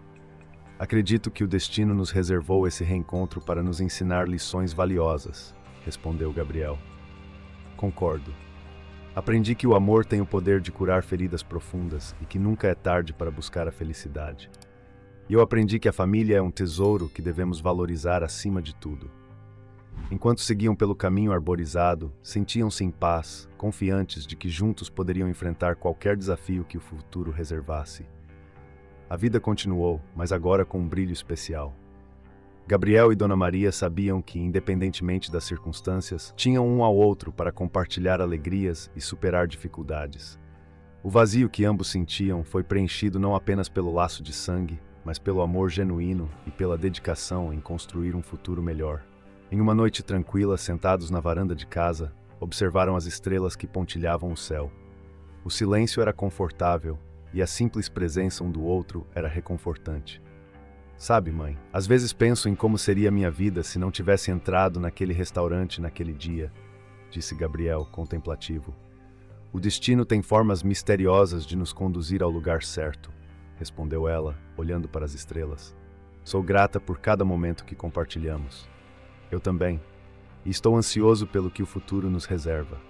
Acredito que o destino nos reservou esse reencontro para nos ensinar lições valiosas, respondeu Gabriel. Concordo. Aprendi que o amor tem o poder de curar feridas profundas e que nunca é tarde para buscar a felicidade. E eu aprendi que a família é um tesouro que devemos valorizar acima de tudo. Enquanto seguiam pelo caminho arborizado, sentiam-se em paz, confiantes de que juntos poderiam enfrentar qualquer desafio que o futuro reservasse. A vida continuou, mas agora com um brilho especial. Gabriel e Dona Maria sabiam que, independentemente das circunstâncias, tinham um ao outro para compartilhar alegrias e superar dificuldades. O vazio que ambos sentiam foi preenchido não apenas pelo laço de sangue, mas pelo amor genuíno e pela dedicação em construir um futuro melhor. Em uma noite tranquila, sentados na varanda de casa, observaram as estrelas que pontilhavam o céu. O silêncio era confortável e a simples presença um do outro era reconfortante. Sabe, mãe, às vezes penso em como seria minha vida se não tivesse entrado naquele restaurante naquele dia, disse Gabriel, contemplativo. O destino tem formas misteriosas de nos conduzir ao lugar certo, respondeu ela, olhando para as estrelas. Sou grata por cada momento que compartilhamos. Eu também, e estou ansioso pelo que o futuro nos reserva.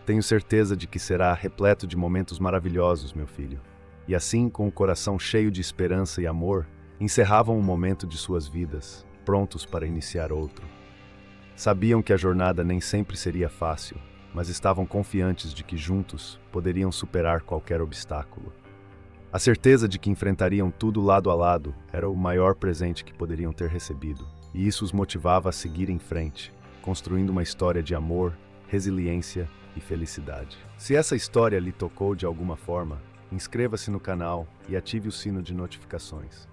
Tenho certeza de que será repleto de momentos maravilhosos, meu filho. E assim, com o coração cheio de esperança e amor, encerravam um momento de suas vidas, prontos para iniciar outro. Sabiam que a jornada nem sempre seria fácil, mas estavam confiantes de que juntos poderiam superar qualquer obstáculo. A certeza de que enfrentariam tudo lado a lado era o maior presente que poderiam ter recebido, e isso os motivava a seguir em frente, construindo uma história de amor, resiliência e felicidade. Se essa história lhe tocou de alguma forma, inscreva-se no canal e ative o sino de notificações.